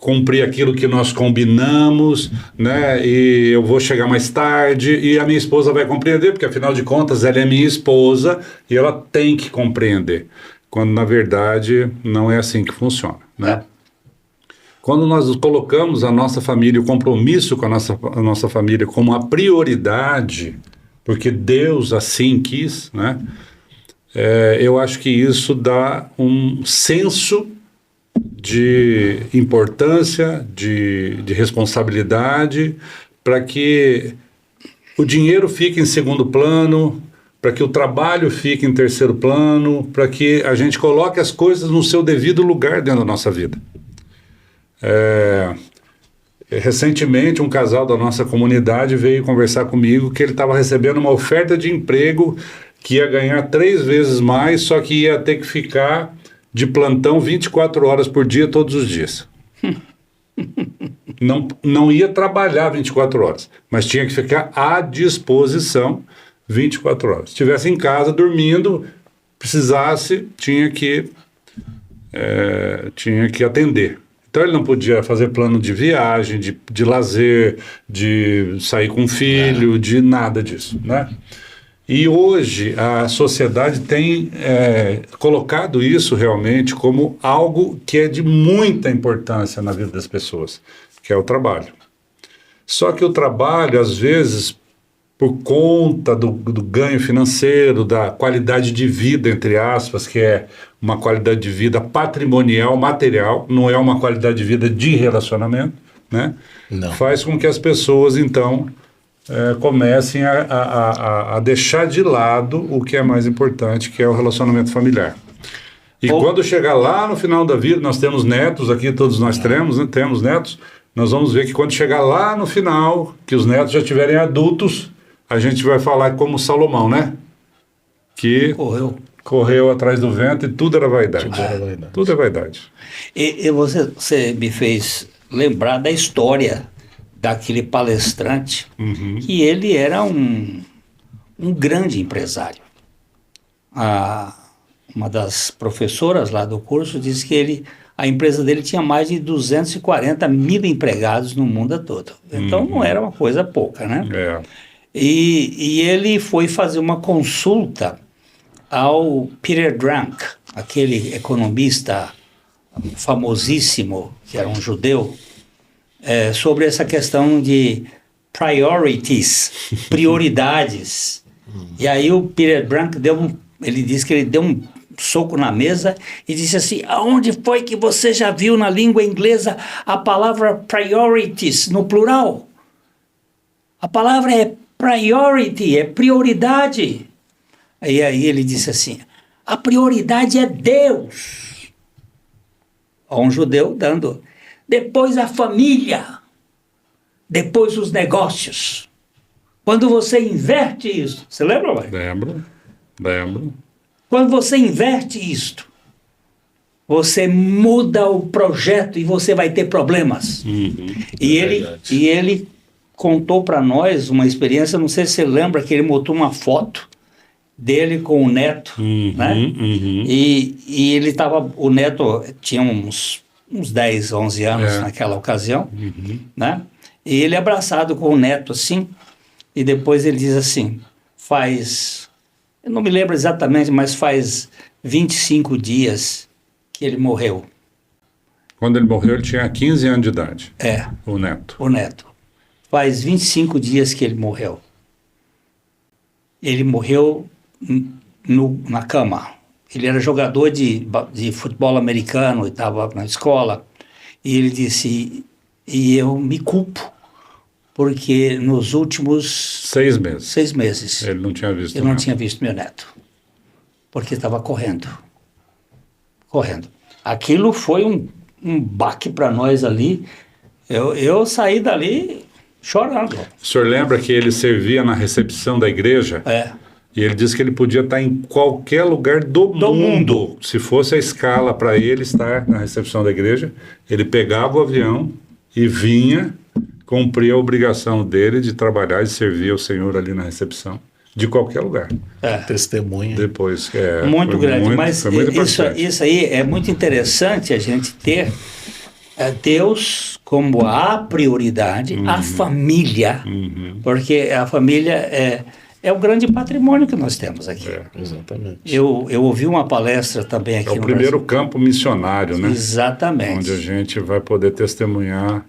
cumprir aquilo que nós combinamos, né? E eu vou chegar mais tarde e a minha esposa vai compreender, porque afinal de contas ela é minha esposa e ela tem que compreender, quando na verdade não é assim que funciona, né? Quando nós colocamos a nossa família, o compromisso com a nossa família como a prioridade, porque Deus assim quis, né? Eu acho que isso dá um senso de importância, de responsabilidade, para que o dinheiro fique em segundo plano, para que o trabalho fique em terceiro plano, para que a gente coloque as coisas no seu devido lugar dentro da nossa vida. Recentemente, um casal da nossa comunidade veio conversar comigo que ele estava recebendo uma oferta de emprego que ia ganhar 3 vezes mais, só que ia ter que ficar de plantão 24 horas por dia, todos os dias. Não ia trabalhar 24 horas, mas tinha que ficar à disposição 24 horas. Se estivesse em casa, dormindo, precisasse, tinha que atender. Então ele não podia fazer plano de viagem, de lazer, de sair com o filho, de nada disso, né? E hoje a sociedade tem colocado isso realmente como algo que é de muita importância na vida das pessoas, que é o trabalho. Só que o trabalho, às vezes, por conta do ganho financeiro, da qualidade de vida, entre aspas, que é uma qualidade de vida patrimonial, material, não é uma qualidade de vida de relacionamento, né? Não. Faz com que as pessoas, então, comecem a deixar de lado o que é mais importante, que é o relacionamento familiar. E quando chegar lá no final da vida, nós temos netos aqui, todos nós temos netos, nós vamos ver que quando chegar lá no final, que os netos já estiverem adultos, a gente vai falar como Salomão, né? Que correu atrás do vento e tudo era vaidade. Tudo é vaidade. E você me fez lembrar da história daquele palestrante, que ele era um grande empresário. Uma das professoras lá do curso disse que a empresa dele tinha mais de 240 mil empregados no mundo todo. Então não era uma coisa pouca, né? E ele foi fazer uma consulta ao Peter Drucker, aquele economista famosíssimo, que era um judeu, sobre essa questão de priorities, prioridades. E aí o Peter Drucker ele disse que ele deu um soco na mesa e disse assim: aonde foi que você já viu na língua inglesa a palavra priorities no plural? A palavra é priority, é prioridade. E aí ele disse assim: a prioridade é Deus. Um judeu dando. Depois a família. Depois os negócios. Quando você inverte isso, você lembra, vai? Lembro. Quando você inverte isto, você muda o projeto e você vai ter problemas. E ele contou para nós uma experiência, não sei se você lembra, que ele botou uma foto dele com o neto, né? E ele estava, o neto tinha uns 10, 11 anos naquela ocasião, né? E ele abraçado com o neto assim, e depois ele diz assim, eu não me lembro exatamente, mas faz 25 dias que ele morreu. Quando ele morreu, ele tinha 15 anos de idade. O neto. O neto. Faz 25 dias que ele morreu. Ele morreu na cama. Ele era jogador de futebol americano e estava na escola. E ele disse, e eu me culpo, porque nos últimos 6 meses. 6 meses. Ele não tinha visto. Eu não tinha visto meu neto. Porque estava correndo. Aquilo foi um baque para nós ali. Eu saí dali chorando. O senhor lembra que ele servia na recepção da igreja? E ele disse que ele podia estar em qualquer lugar do mundo. Se fosse a escala para ele estar na recepção da igreja, ele pegava o avião e vinha cumprir a obrigação dele de trabalhar e servir ao Senhor ali na recepção, de qualquer lugar. Testemunha. Depois, muito grande, mas muito isso aí é muito interessante a gente ter Deus como a prioridade, a família, porque a família é o grande patrimônio que nós temos aqui. Exatamente. Eu ouvi uma palestra também aqui no Brasil. É o primeiro campo missionário, né? Exatamente. Onde a gente vai poder testemunhar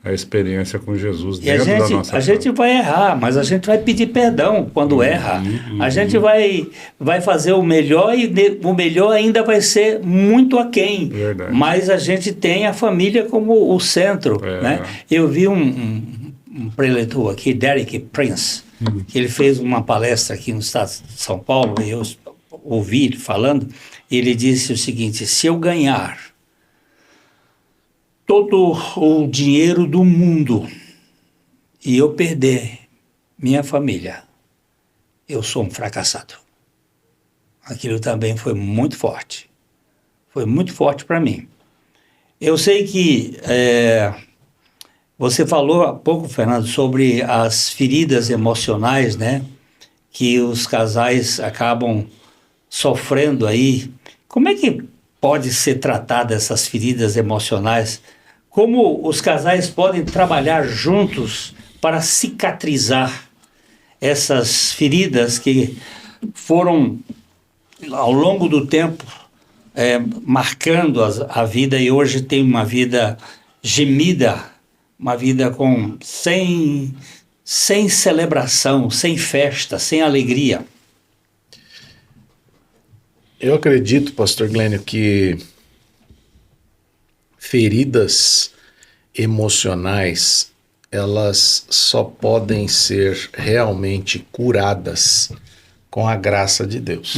a experiência com Jesus dentro da nossa casa. A gente vai errar, mas a gente vai pedir perdão quando erra. A gente vai fazer o melhor e o melhor ainda vai ser muito aquém. Verdade. Mas a gente tem a família como o centro. Né? Eu vi um preletor aqui, Derek Prince, que ele fez uma palestra aqui no estado de São Paulo, e eu ouvi ele falando, e ele disse o seguinte: se eu ganhar todo o dinheiro do mundo e eu perder minha família, eu sou um fracassado. Aquilo também foi muito forte. Foi muito forte para mim. Eu sei que você falou há pouco, Fernando, sobre as feridas emocionais, né? Que os casais acabam sofrendo aí. Como é que pode ser tratada essas feridas emocionais? Como os casais podem trabalhar juntos para cicatrizar essas feridas que foram, ao longo do tempo, marcando a vida, e hoje tem uma vida gemida, uma vida sem celebração, sem festa, sem alegria? Eu acredito, pastor Glênio, que feridas emocionais, elas só podem ser realmente curadas com a graça de Deus.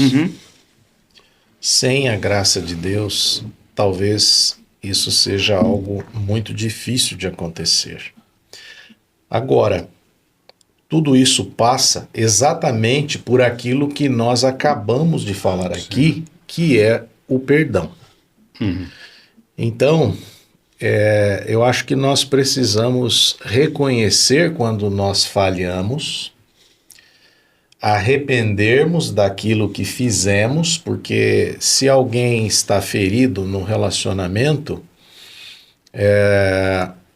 Sem a graça de Deus, talvez isso seja algo muito difícil de acontecer. Agora, tudo isso passa exatamente por aquilo que nós acabamos de falar aqui, que é o perdão. Então, eu acho que nós precisamos reconhecer quando nós falhamos, arrependermos daquilo que fizemos, porque se alguém está ferido no relacionamento,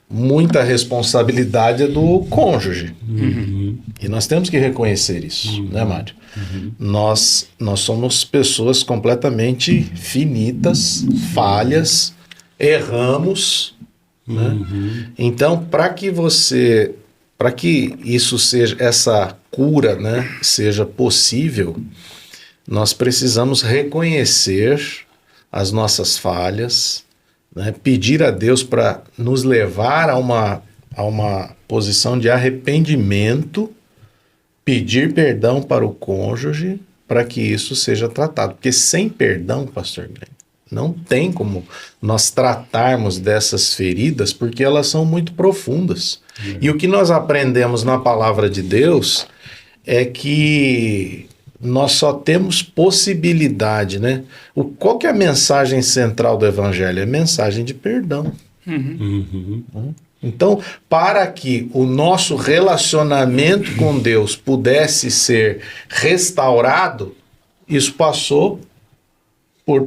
muita responsabilidade é do cônjuge. E nós temos que reconhecer isso, né, Mário? Nós somos pessoas completamente finitas, falhas, erramos, né? Então, para que isso seja, essa cura, né, seja possível, nós precisamos reconhecer as nossas falhas, né, pedir a Deus para nos levar a uma posição de arrependimento, pedir perdão para o cônjuge, para que isso seja tratado. Porque sem perdão, pastor Glenn, não tem como nós tratarmos dessas feridas, porque elas são muito profundas. E o que nós aprendemos na palavra de Deus é que nós só temos possibilidade, né? Qual que é a mensagem central do Evangelho? É a mensagem de perdão. Então, para que o nosso relacionamento com Deus pudesse ser restaurado, isso passou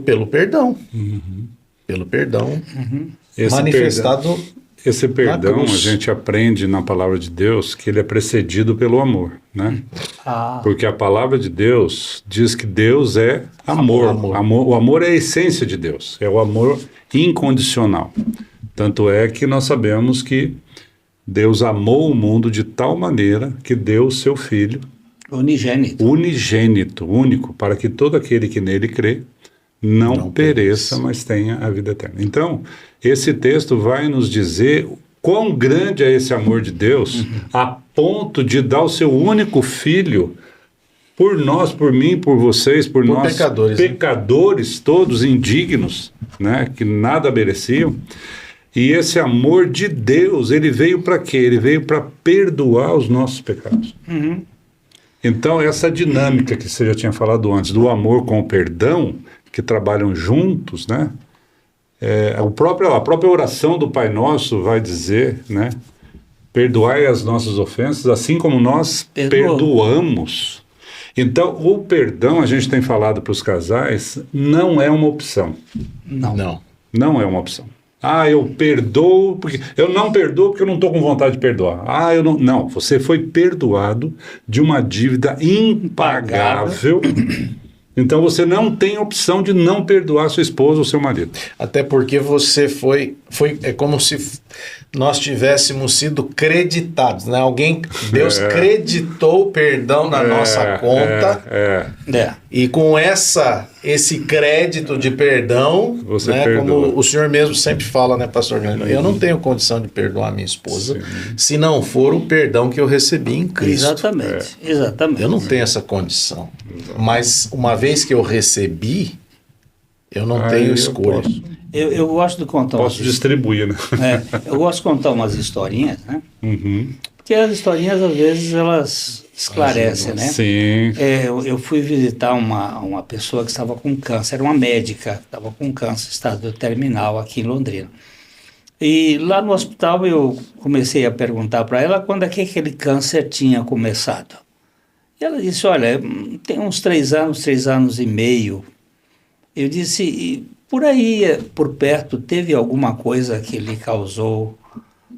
pelo perdão. Pelo perdão manifestado. Esse perdão a gente aprende na palavra de Deus que ele é precedido pelo amor, né? Porque a palavra de Deus diz que Deus é amor. O amor é a essência de Deus, é o amor incondicional. Tanto é que nós sabemos que Deus amou o mundo de tal maneira que deu o seu Filho unigênito, único, para que todo aquele que nele crê não pereça, mas tenha a vida eterna. Então, esse texto vai nos dizer quão grande é esse amor de Deus, a ponto de dar o seu único Filho por nós, por mim, por vocês, por nós, pecadores, todos indignos, né, que nada mereciam. E esse amor de Deus, ele veio para quê? Ele veio para perdoar os nossos pecados. Então, essa dinâmica que você já tinha falado antes, do amor com o perdão, que trabalham juntos, né? A própria oração do Pai Nosso vai dizer, né? Perdoai as nossas ofensas, assim como nós perdoamos. Então, o perdão, a gente tem falado para os casais, não é uma opção. Não é uma opção. Eu perdoo, eu não perdoo porque eu não estou com vontade de perdoar. Não, você foi perdoado de uma dívida impagável. Então você não tem opção de não perdoar sua esposa ou seu marido. Até porque você é como se nós tivéssemos sido creditados, né? Deus creditou o perdão na nossa conta. E com esse crédito de perdão, né, como o senhor mesmo sempre fala, né, pastor Glenn? Eu não tenho condição de perdoar minha esposa se não for o perdão que eu recebi em Cristo. Exatamente. Eu não tenho essa condição. Mas uma vez que eu recebi, eu não tenho escolha. Eu gosto de contar distribuir, né? Eu gosto de contar umas historinhas, né? Porque as historinhas, às vezes, elas esclarecem, né? Sim. Eu fui visitar uma pessoa que estava com câncer, era uma médica, estava com câncer, estado terminal, aqui em Londrina. E lá no hospital eu comecei a perguntar para ela quando é que aquele câncer tinha começado. E ela disse, olha, tem uns 3 anos e meio. Eu disse, por aí, por perto, teve alguma coisa que lhe causou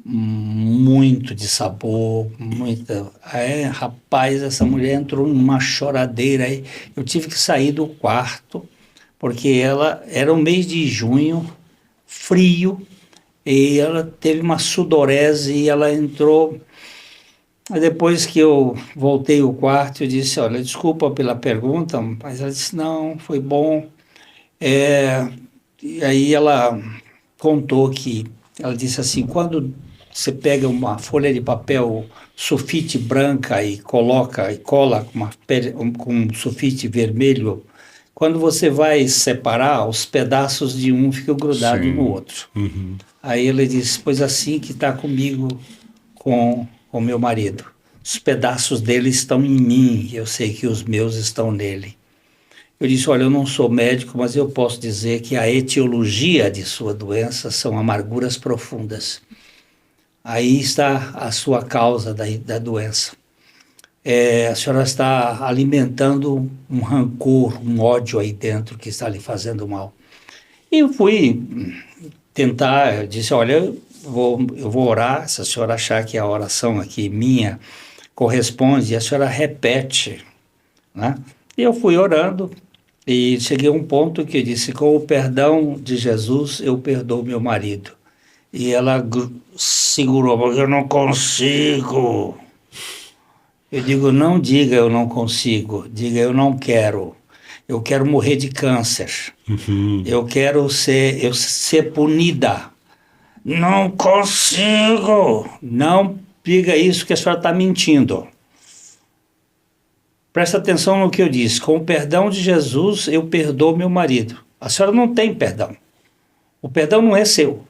muito dissabor, rapaz, essa mulher entrou numa choradeira aí. Eu tive que sair do quarto, porque era o mês de junho, frio, e ela teve uma sudorese e ela entrou. Depois que eu voltei ao quarto, eu disse, olha, desculpa pela pergunta, mas ela disse, não, foi bom. E aí ela contou que, ela disse assim, quando você pega uma folha de papel sulfite branca e cola com um sulfite vermelho, quando você vai separar, os pedaços de um ficam grudados no outro. Aí ele disse, pois assim que está comigo com o meu marido. Os pedaços dele estão em mim, eu sei que os meus estão nele. Eu disse, olha, eu não sou médico, mas eu posso dizer que a etiologia de sua doença são amarguras profundas. Aí está a sua causa da doença. A senhora está alimentando um rancor, um ódio aí dentro que está lhe fazendo mal. E eu fui tentar, eu disse, olha, eu vou orar, se a senhora achar que a oração aqui minha corresponde, a senhora repete, né? E eu fui orando, E cheguei a um ponto que eu disse, com o perdão de Jesus, eu perdoo meu marido. E ela segurou, porque eu não consigo. Eu digo, não diga eu não consigo, diga eu não quero. Eu quero morrer de câncer. Eu quero ser punida. Não consigo. Não diga isso que a senhora está mentindo. Presta atenção no que eu disse. Com o perdão de Jesus, eu perdoo meu marido. A senhora não tem perdão. O perdão não é seu.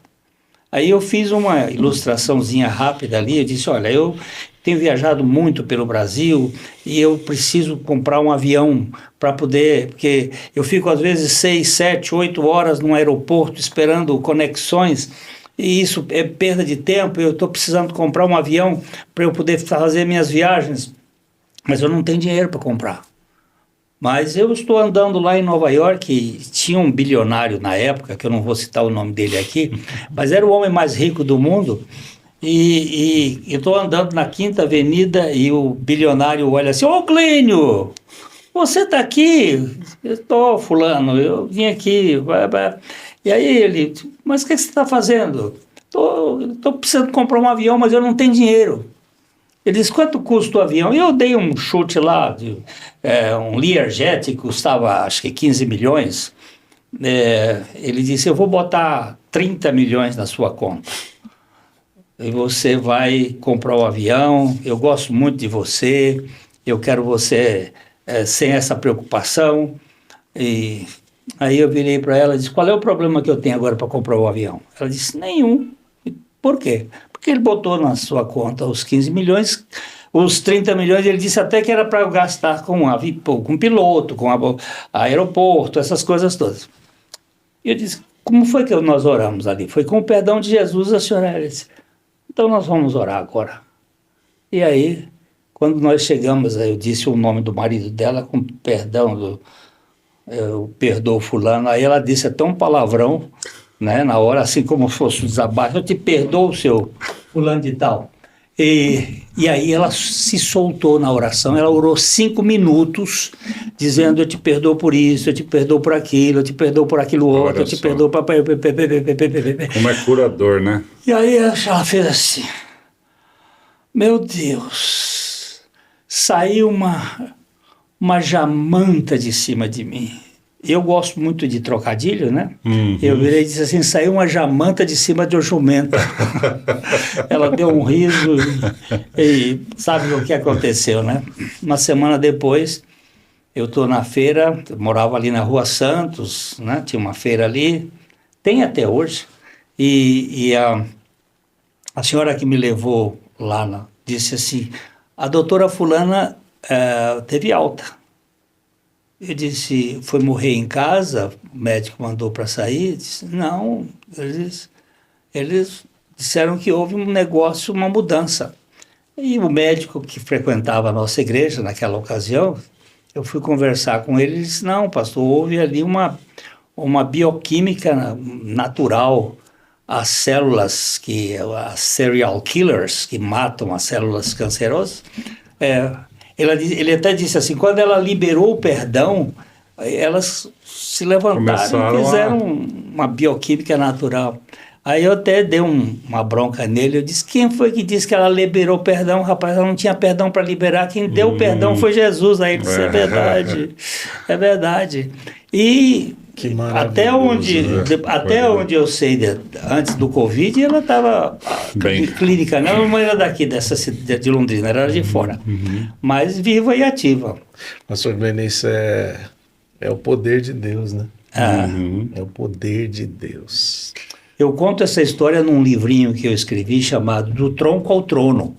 Aí eu fiz uma ilustraçãozinha rápida ali. Eu disse, olha, eu tenho viajado muito pelo Brasil e eu preciso comprar um avião para poder... Porque eu fico às vezes 6, 7, 8 horas num aeroporto esperando conexões e isso é perda de tempo. Eu estou precisando comprar um avião para eu poder fazer minhas viagens, mas eu não tenho dinheiro para comprar. Mas eu estou andando lá em Nova York, e tinha um bilionário na época, que eu não vou citar o nome dele aqui, mas era o homem mais rico do mundo, e eu estou andando na Quinta Avenida e o bilionário olha assim, ô Glênio, você está aqui? Eu estou, fulano, eu vim aqui. E aí ele, mas o que você está fazendo? Estou precisando comprar um avião, mas eu não tenho dinheiro. Ele disse, quanto custa o avião? E eu dei um chute lá, um Learjet que custava acho que 15 milhões. Ele disse, eu vou botar 30 milhões na sua conta. E você vai comprar o avião, eu gosto muito de você, eu quero você sem essa preocupação. E aí eu virei para ela e disse, qual é o problema que eu tenho agora para comprar o avião? Ela disse, nenhum. Por quê? Porque ele botou na sua conta os 15 milhões, os 30 milhões, ele disse até que era para eu gastar com piloto, com aeroporto, essas coisas todas. E eu disse, como foi que nós oramos ali? Foi com o perdão de Jesus, a senhora disse, então nós vamos orar agora. E aí, quando nós chegamos, eu disse o nome do marido dela, com perdão, eu perdoo fulano, aí ela disse até um palavrão, né, na hora, assim como fosse um desabafo, eu te perdoo, seu fulano de tal. E aí ela se soltou na oração, ela orou 5 minutos, dizendo, eu te perdoo por isso, eu te perdoo por aquilo, eu te perdoo por aquilo outro, eu te perdoo por... Como é curador, né? E aí ela fez assim, meu Deus, saiu uma jamanta de cima de mim. Eu gosto muito de trocadilho, né? Eu virei e disse assim, saiu uma jamanta de cima de uma jumenta. Ela deu um riso e sabe o que aconteceu, né? Uma semana depois, eu estou na feira, eu morava ali na Rua Santos, né? Tinha uma feira ali, tem até hoje, e a senhora que me levou lá disse assim, a doutora fulana teve alta. Eu disse, foi morrer em casa? O médico mandou para sair? Eu disse, não, eles disseram que houve um negócio, uma mudança. E o médico que frequentava a nossa igreja naquela ocasião, eu fui conversar com ele e disse, não, pastor, houve ali uma bioquímica natural. As células, as serial killers, que matam as células cancerosas, ele até disse assim, quando ela liberou o perdão, elas se levantaram e fizeram uma bioquímica natural. Aí eu até dei uma bronca nele, eu disse, quem foi que disse que ela liberou o perdão? Rapaz, ela não tinha perdão para liberar, quem deu o perdão foi Jesus. Aí ele disse, é verdade, é verdade. E até onde eu sei, antes do Covid, ela estava em clínica, não era daqui de Londrina, era de fora, mas viva e ativa. Pastor Glênio, isso é o poder de Deus, né? É o poder de Deus. Eu conto essa história num livrinho que eu escrevi chamado Do Tronco ao Trono,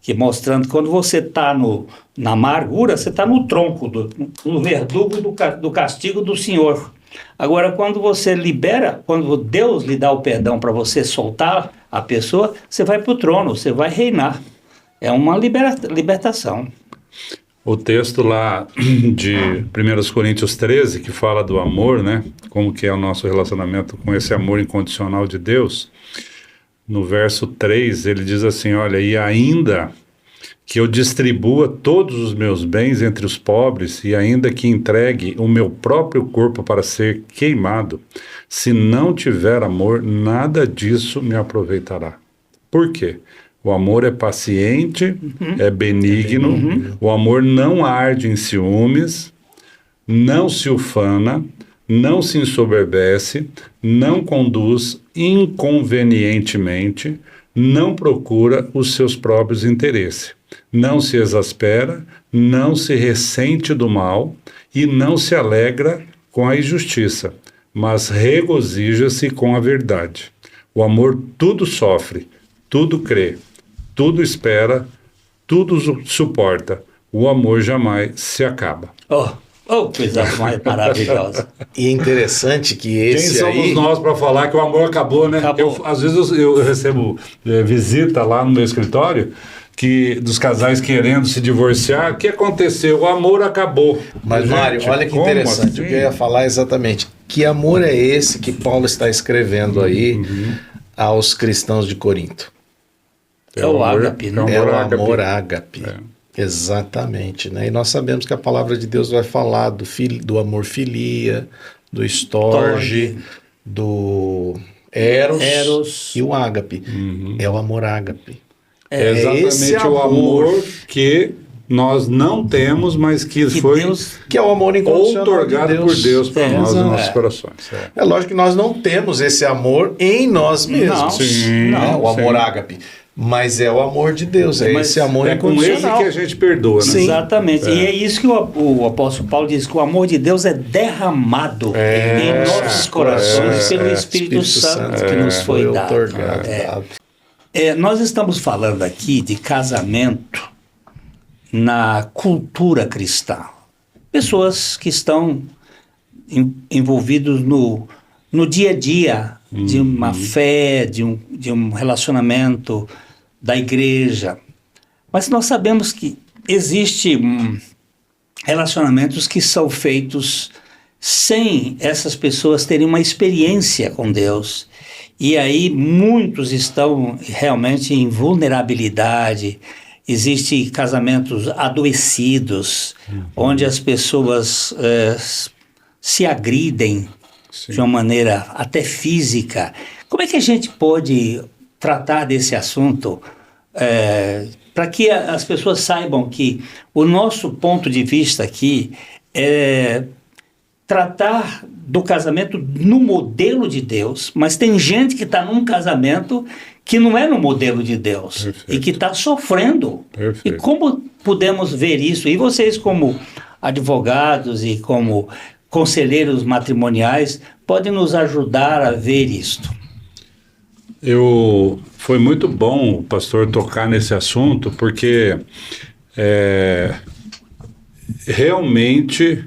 que mostrando que quando você está na amargura, você está no tronco, no verdugo do castigo do Senhor. Agora, quando você libera, quando Deus lhe dá o perdão para você soltar a pessoa, você vai para o trono, você vai reinar. É uma libertação. O texto lá de 1 Coríntios 13, que fala do amor, né? Como que é o nosso relacionamento com esse amor incondicional de Deus. No verso 3, ele diz assim, olha, e ainda que eu distribua todos os meus bens entre os pobres e ainda que entregue o meu próprio corpo para ser queimado, se não tiver amor, nada disso me aproveitará. Por quê? O amor é paciente, é benigno, o amor não arde em ciúmes, não se ufana, não se ensoberbece, não conduz inconvenientemente, não procura os seus próprios interesses, não se exaspera, não se ressente do mal e não se alegra com a injustiça, mas regozija-se com a verdade. O amor tudo sofre, tudo crê, tudo espera, tudo suporta. O amor jamais se acaba. Coisa mais maravilhosa. E é interessante que esse Quem somos nós para falar que o amor acabou, né? Acabou. Às vezes eu recebo visita lá no meu escritório dos casais querendo se divorciar. O que aconteceu? O amor acabou. Mas, Gente, Mário, olha que interessante. assim? O que eu ia falar exatamente. Que amor é esse que Paulo está escrevendo aí aos cristãos de Corinto? É o ágape, né? É o amor ágape. Exatamente, né? E nós sabemos que a palavra de Deus vai falar do amor filia, do storge, do eros e o ágape. É o amor ágape. É exatamente o amor que nós não temos, mas que foi Deus, que é o amor incondicional outorgado por Deus para nós e exato. nossos corações. É lógico que nós não temos esse amor em nós mesmos. Não, sim, né? O amor sim. ágape. Mas é o amor de Deus, Mas esse amor É com esse incondicional. que a gente perdoa, né? Sim. exatamente. E é isso que o apóstolo Paulo diz, que o amor de Deus é derramado em nossos corações pelo Espírito Santo que nos foi dado. Outorgado. Nós estamos falando aqui de casamento na cultura cristã. Pessoas que estão envolvidos no dia a dia de uma fé, de um relacionamento da igreja. Mas nós sabemos que existem relacionamentos que são feitos sem essas pessoas terem uma experiência com Deus. E aí muitos estão realmente em vulnerabilidade. Existem casamentos adoecidos, onde as pessoas se agridem de uma maneira até física. Como é que a gente pode tratar desse assunto para que as pessoas saibam que o nosso ponto de vista aqui é tratar do casamento no modelo de Deus, mas tem gente que está num casamento que não é no modelo de Deus. Perfeito. E que está sofrendo. Perfeito. E como podemos ver isso? E vocês, como advogados e como conselheiros matrimoniais, podem nos ajudar a ver isto? Foi muito bom o pastor tocar nesse assunto, porque realmente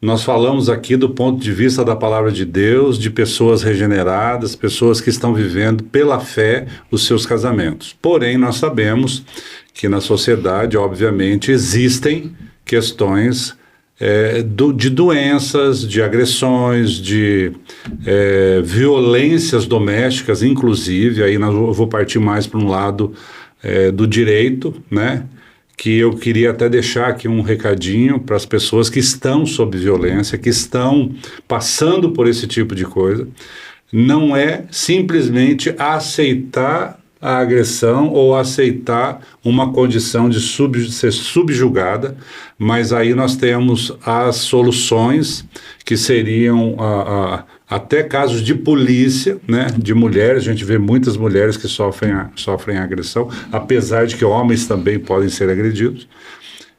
nós falamos aqui do ponto de vista da palavra de Deus, de pessoas regeneradas, pessoas que estão vivendo pela fé os seus casamentos. Porém, nós sabemos que na sociedade, obviamente, existem questões de doenças, de agressões, de violências domésticas, inclusive. Aí eu vou partir mais para um lado do direito, né? Que eu queria até deixar aqui um recadinho para as pessoas que estão sob violência, que estão passando por esse tipo de coisa. Não é simplesmente aceitar a agressão ou aceitar uma condição de ser subjugada, mas aí nós temos as soluções que seriam até casos de polícia, né, de mulheres. A gente vê muitas mulheres que sofrem agressão, apesar de que homens também podem ser agredidos.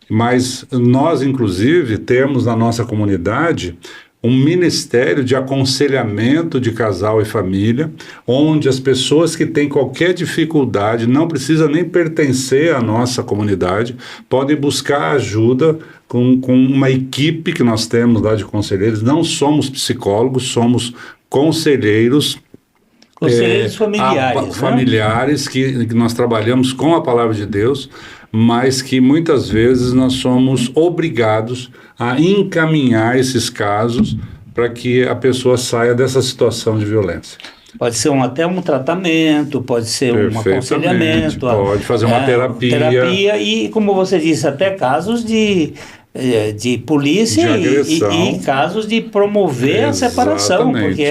Mas nós, inclusive, temos na nossa comunidade um ministério de aconselhamento de casal e família, onde as pessoas que têm qualquer dificuldade, não precisa nem pertencer à nossa comunidade, podem buscar ajuda com uma equipe que nós temos lá de conselheiros. Não somos psicólogos, somos conselheiros. Conselheiros familiares. Né? Familiares que nós trabalhamos com a palavra de Deus, mas que muitas vezes nós somos obrigados a encaminhar esses casos para que a pessoa saia dessa situação de violência. Pode ser até um tratamento, pode ser um Perfeitamente. aconselhamento. Pode fazer uma terapia. E, como você disse, até casos de polícia De agressão. e casos de promover a separação, porque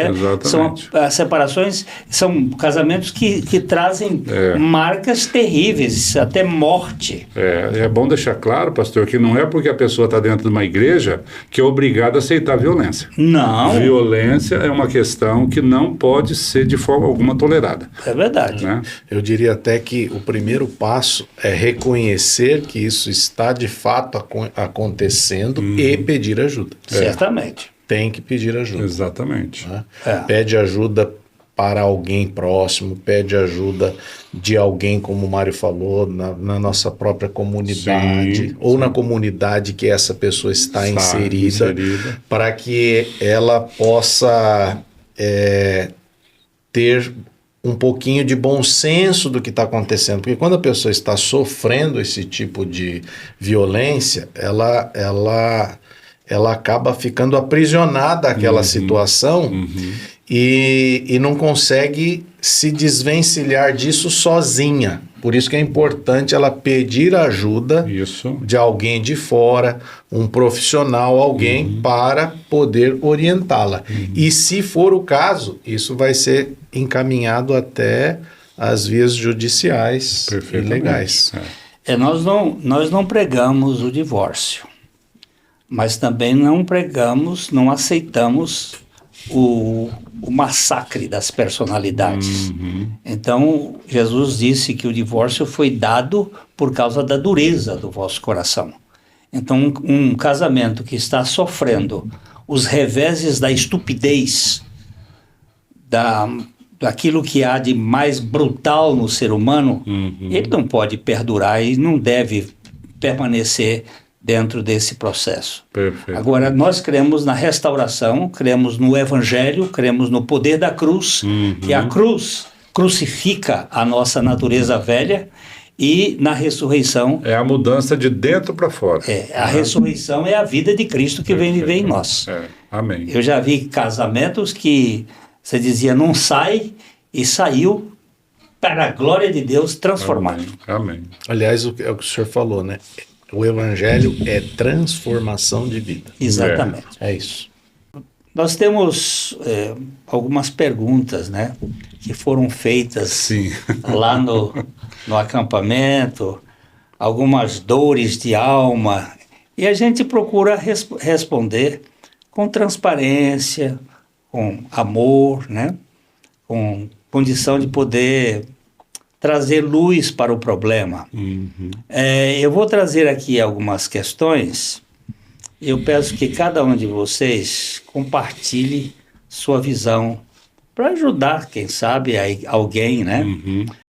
as separações são casamentos que trazem marcas terríveis, até morte. É bom deixar claro, pastor, que não é porque a pessoa está dentro de uma igreja que é obrigada a aceitar violência. Não. Violência é uma questão que não pode ser de forma alguma tolerada. É verdade. Né? Eu diria até que o primeiro passo é reconhecer que isso está de fato acontecendo e pedir ajuda. Certamente. Tem que pedir ajuda. Exatamente. Né? Pede ajuda para alguém próximo, pede ajuda de alguém, como o Mário falou, na nossa própria comunidade, ou na comunidade que essa pessoa está inserida, para que ela possa ter um pouquinho de bom senso do que está acontecendo, porque quando a pessoa está sofrendo esse tipo de violência, ela acaba ficando aprisionada àquela situação e não consegue se desvencilhar disso sozinha. Por isso que é importante ela pedir ajuda de alguém de fora, um profissional, alguém para poder orientá-la. E se for o caso, isso vai ser encaminhado até as vias judiciais e legais. Nós não pregamos o divórcio, mas também não aceitamos o massacre das personalidades. Então, Jesus disse que o divórcio foi dado por causa da dureza do vosso coração. Então, um casamento que está sofrendo os reveses da estupidez, daquilo que há de mais brutal no ser humano, ele não pode perdurar e não deve permanecer dentro desse processo. Perfeito. Agora, nós cremos na restauração, cremos no Evangelho, cremos no poder da cruz, que a cruz crucifica a nossa natureza velha, e na ressurreição... É a mudança de dentro para fora. A ressurreição é a vida de Cristo que vem viver em nós. Amém. Eu já vi casamentos que você dizia, não sai, e saiu para a glória de Deus transformado. Amém. Aliás, é o que o senhor falou, né? O Evangelho é transformação de vida. Exatamente. É isso. Nós temos algumas perguntas, né, que foram feitas lá no acampamento, algumas dores de alma, e a gente procura responder com transparência, com amor, né, com condição de poder trazer luz para o problema. Eu vou trazer aqui algumas questões. Eu peço que cada um de vocês compartilhe sua visão para ajudar, quem sabe, alguém, né?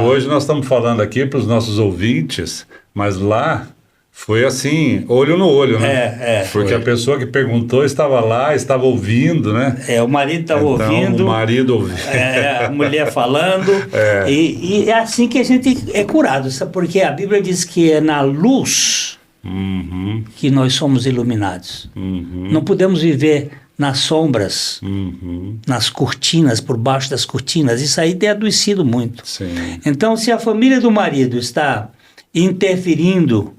Hoje nós estamos falando aqui para os nossos ouvintes, mas lá foi assim, olho no olho, né? Porque a pessoa que perguntou estava lá, estava ouvindo, né? O marido estava ouvindo. O marido ouvindo. A mulher falando. E é assim que a gente é curado, sabe? Porque a Bíblia diz que é na luz que nós somos iluminados. Não podemos viver nas sombras, nas cortinas, por baixo das cortinas. Isso aí tem adoecido muito. Então, se a família do marido está interferindo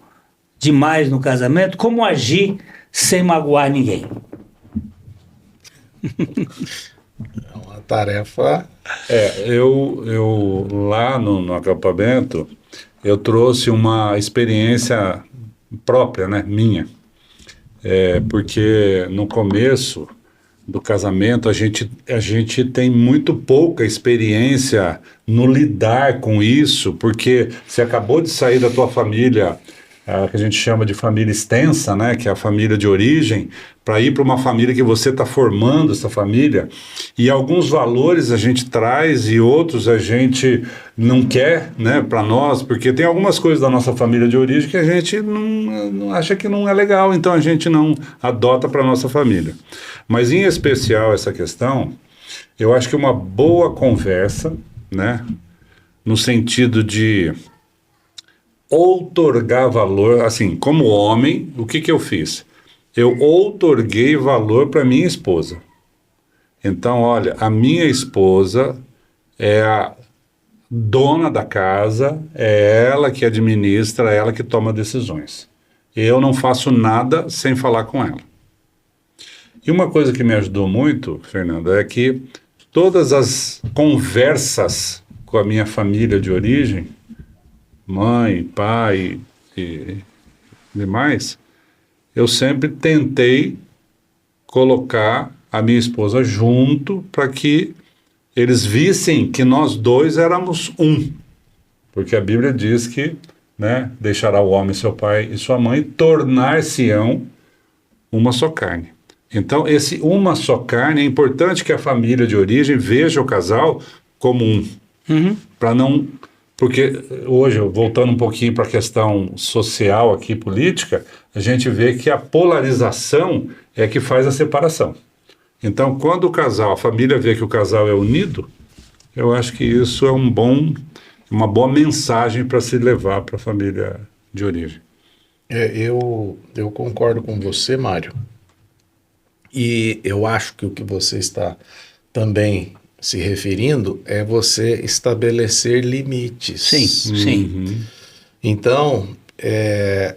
demais no casamento, como agir sem magoar ninguém? É uma tarefa... Eu lá no acampamento, eu trouxe uma experiência própria, né, minha. Porque no começo do casamento a gente tem muito pouca experiência no lidar com isso, porque você acabou de sair da tua família, que a gente chama de família extensa, né, que é a família de origem, para ir para uma família que você está formando essa família, e alguns valores a gente traz e outros a gente não quer, né, para nós, porque tem algumas coisas da nossa família de origem que a gente não acha que não é legal, então a gente não adota para nossa família. Mas em especial essa questão, eu acho que uma boa conversa, né, no sentido de outorgar valor, assim, como homem, o que eu fiz? Eu outorguei valor para minha esposa. Então, olha, a minha esposa é a dona da casa, é ela que administra, é ela que toma decisões. Eu não faço nada sem falar com ela. E uma coisa que me ajudou muito, Fernando, é que todas as conversas com a minha família de origem, mãe, pai e demais, eu sempre tentei colocar a minha esposa junto para que eles vissem que nós dois éramos um. Porque a Bíblia diz que, né, deixará o homem seu pai e sua mãe, tornar-se-ão uma só carne. Então, esse uma só carne, é importante que a família de origem veja o casal como um. Para não... Porque hoje, voltando um pouquinho para a questão social aqui, política, a gente vê que a polarização é que faz a separação. Então, quando o casal, a família vê que o casal é unido, eu acho que isso é uma boa mensagem para se levar para a família de origem. Eu concordo com você, Mário. E eu acho que o que você está também se referindo é você estabelecer limites. Sim, sim. Então,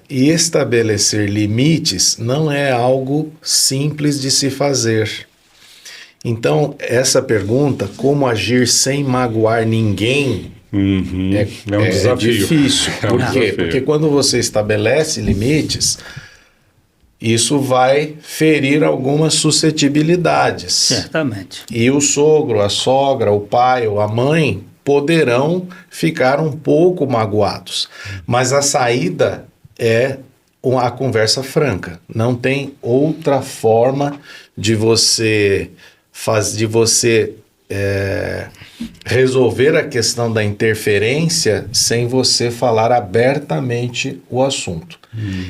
e estabelecer limites não é algo simples de se fazer. Então, essa pergunta, como agir sem magoar ninguém, é um desafio. Difícil. Por quê? Porque quando você estabelece limites, isso vai ferir algumas suscetibilidades. Certamente. E o sogro, a sogra, o pai ou a mãe poderão ficar um pouco magoados. Mas a saída é a conversa franca. Não tem outra forma de você resolver a questão da interferência sem você falar abertamente o assunto.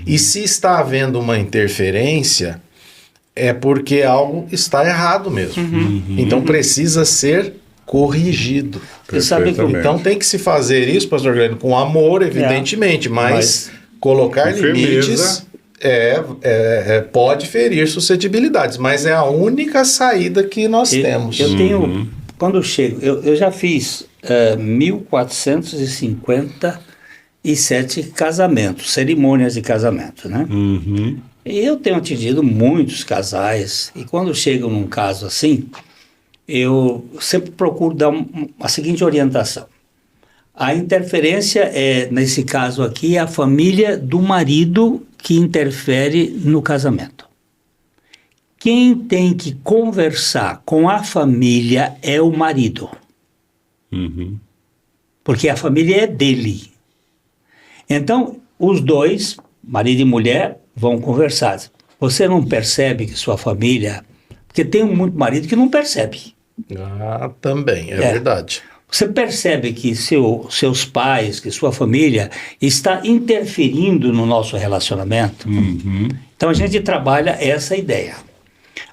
E se está havendo uma interferência, é porque algo está errado mesmo. Então precisa ser corrigido. Então tem que se fazer isso, pastor Glênio, com amor, evidentemente, mas colocar limites pode ferir suscetibilidades, mas é a única saída que nós temos. Eu tenho, quando eu chego, eu já fiz 1.457 casamentos, cerimônias de casamento, né? E eu tenho atendido muitos casais, e quando chegam num caso assim, eu sempre procuro dar a seguinte orientação. A interferência nesse caso aqui, é a família do marido que interfere no casamento. Quem tem que conversar com a família é o marido. Porque a família é dele. Então, os dois, marido e mulher, vão conversar. Você não percebe que sua família... Porque tem muito marido que não percebe. Também, é verdade. Você percebe que seus pais, que sua família está interferindo no nosso relacionamento? Então a gente trabalha essa ideia.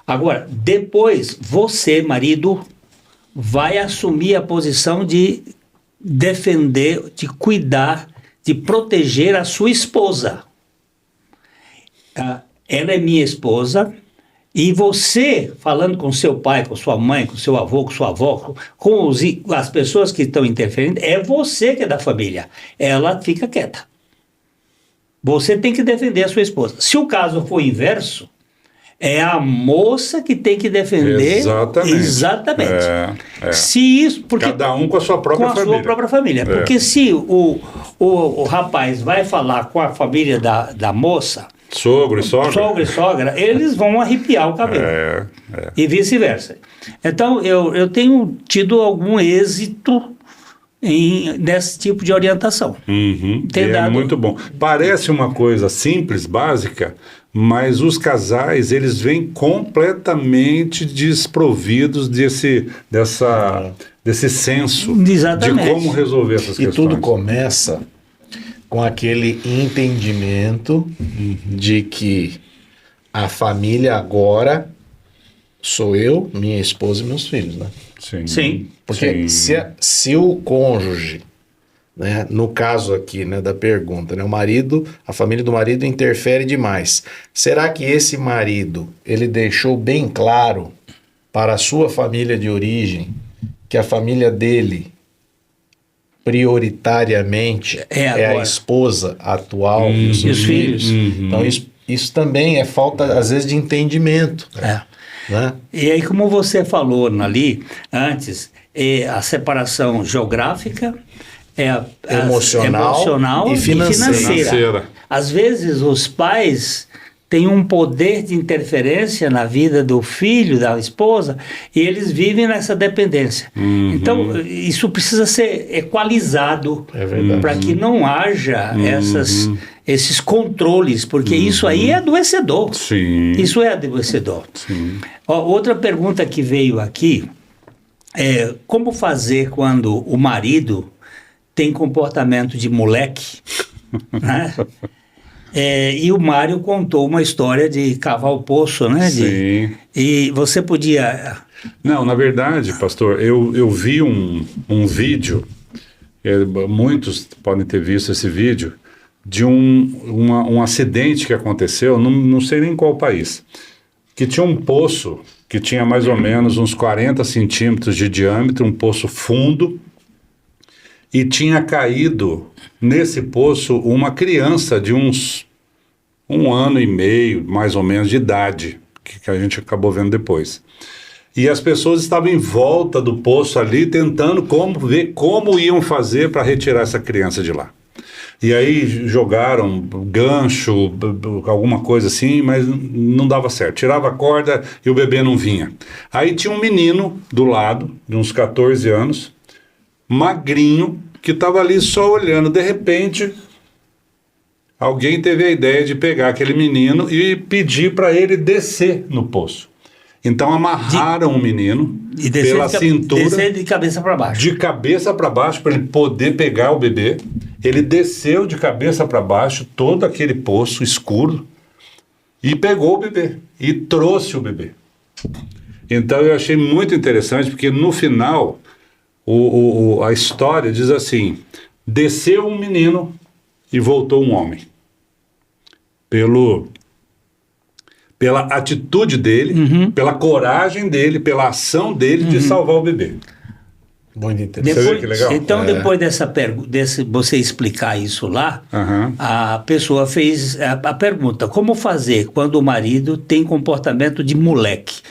Agora, depois, você, marido, vai assumir a posição de defender, de cuidar, de proteger a sua esposa. Ela é minha esposa. E você, falando com seu pai, com sua mãe, com seu avô, com sua avó, com as pessoas que estão interferindo, é você que é da família. Ela fica quieta. Você tem que defender a sua esposa. Se o caso for inverso, é a moça que tem que defender. Exatamente. Se isso, porque, cada um com a sua própria família. Sua própria família. Porque se o rapaz vai falar com a família da moça... Sogro e sogra, eles vão arrepiar o cabelo. E vice-versa. Então, eu tenho tido algum êxito nesse tipo de orientação. É muito bom. Parece uma coisa simples, básica, mas os casais, eles vêm completamente desprovidos desse senso de como resolver essas questões. E tudo começa com aquele entendimento de que a família agora sou eu, minha esposa e meus filhos, né? Sim. Porque se o cônjuge, né, no caso aqui, né, da pergunta, né, a família do marido interfere demais. Será que esse marido, ele deixou bem claro para a sua família de origem que a família dele prioritariamente é a esposa atual e os filhos. Então isso também é falta, às vezes, de entendimento. Né? E aí, como você falou ali antes, a separação geográfica, emocional e financeira. Às vezes os pais têm um poder de interferência na vida do filho, da esposa, e eles vivem nessa dependência. Então, isso precisa ser equalizado para que não haja esses controles, porque isso aí é adoecedor. Sim. Isso é adoecedor. Sim. Outra pergunta que veio aqui é como fazer quando o marido tem comportamento de moleque, né? E o Mário contou uma história de cavar o poço, né? Sim. E você podia... Não, na verdade, pastor, eu vi um vídeo, muitos podem ter visto esse vídeo, de um acidente que aconteceu, não sei nem qual país, que tinha um poço que tinha mais ou menos uns 40 centímetros de diâmetro, um poço fundo, e tinha caído nesse poço uma criança de uns 1 ano e meio, mais ou menos, de idade, que a gente acabou vendo depois. E as pessoas estavam em volta do poço ali, tentando ver como iam fazer para retirar essa criança de lá. E aí jogaram gancho, alguma coisa assim, mas não dava certo. Tirava a corda e o bebê não vinha. Aí tinha um menino do lado, de uns 14 anos, magrinho, que estava ali só olhando. De repente, alguém teve a ideia de pegar aquele menino e pedir para ele descer no poço. Então amarraram o menino pela cintura. Descer de cabeça para baixo. De cabeça para baixo, para ele poder pegar o bebê. Ele desceu de cabeça para baixo, todo aquele poço escuro, e pegou o bebê. E trouxe o bebê. Então eu achei muito interessante, porque no final, a história diz assim: desceu um menino e voltou um homem. Pela atitude dele, pela coragem dele, pela ação dele de salvar o bebê. Muito interessante. Você vê que legal? Então, depois você explicar isso lá, a pessoa fez a pergunta: como fazer quando o marido tem comportamento de moleque?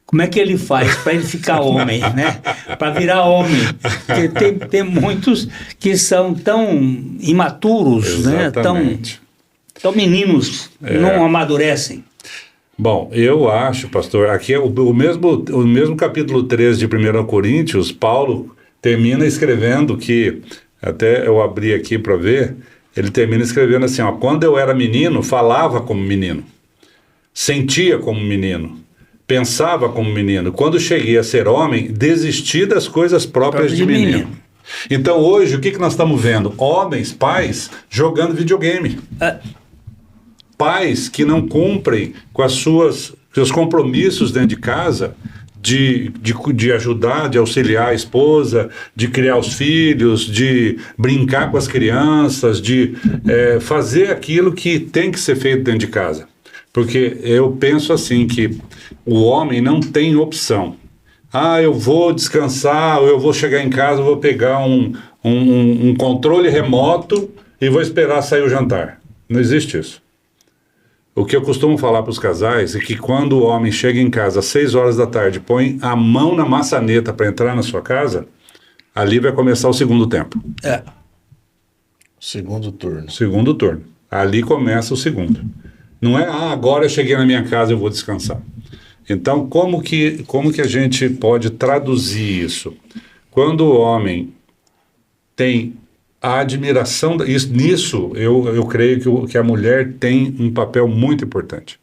Como é que ele faz para ele ficar homem, né? Para virar homem? Porque tem muitos que são tão imaturos, né? Tão meninos, não amadurecem. Bom, eu acho, pastor, aqui é o mesmo capítulo 13 de 1 Coríntios, Paulo termina escrevendo que, até eu abri aqui para ver, ele termina escrevendo assim, quando eu era menino, falava como menino, sentia como menino, pensava como menino. Quando cheguei a ser homem, desisti das coisas próprias de menino. Então hoje, o que nós estamos vendo? Homens, pais, jogando videogame. Pais que não cumprem com seus compromissos dentro de casa, de ajudar, de auxiliar a esposa, de criar os filhos, de brincar com as crianças, de fazer aquilo que tem que ser feito dentro de casa. Porque eu penso assim, que o homem não tem opção. Eu vou descansar, ou eu vou chegar em casa, vou pegar um controle remoto e vou esperar sair o jantar. Não existe isso. O que eu costumo falar para os casais é que quando o homem chega em casa às 6 horas da tarde, põe a mão na maçaneta para entrar na sua casa, ali vai começar o segundo tempo. Segundo turno. Segundo turno. Ali começa o segundo. Não é, agora eu cheguei na minha casa, eu vou descansar. Então, como que a gente pode traduzir isso? Quando o homem tem a admiração, nisso eu creio que a mulher tem um papel muito importante.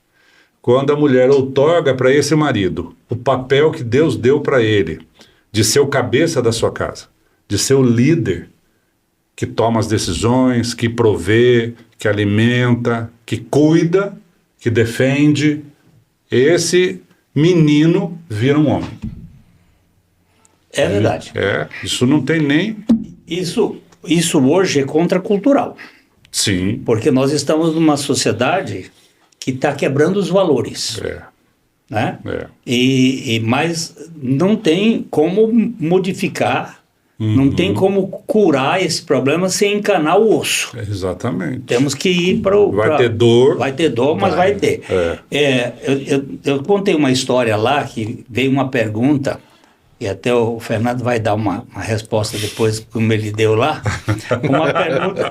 Quando a mulher outorga para esse marido o papel que Deus deu para ele, de ser o cabeça da sua casa, de ser o líder que toma as decisões, que provê, que alimenta, que cuida, que defende, esse menino vira um homem. É verdade. Isso não tem nem... Isso hoje é contracultural. Sim. Porque nós estamos numa sociedade que está quebrando os valores. né? É. Mas não tem como modificar, não tem como curar esse problema sem encanar o osso. Exatamente. Temos que ir para o... Vai ter dor. Vai ter dor, mas vai ter. Eu contei uma história lá que veio uma pergunta, e até o Fernando vai dar uma resposta depois, como ele deu lá.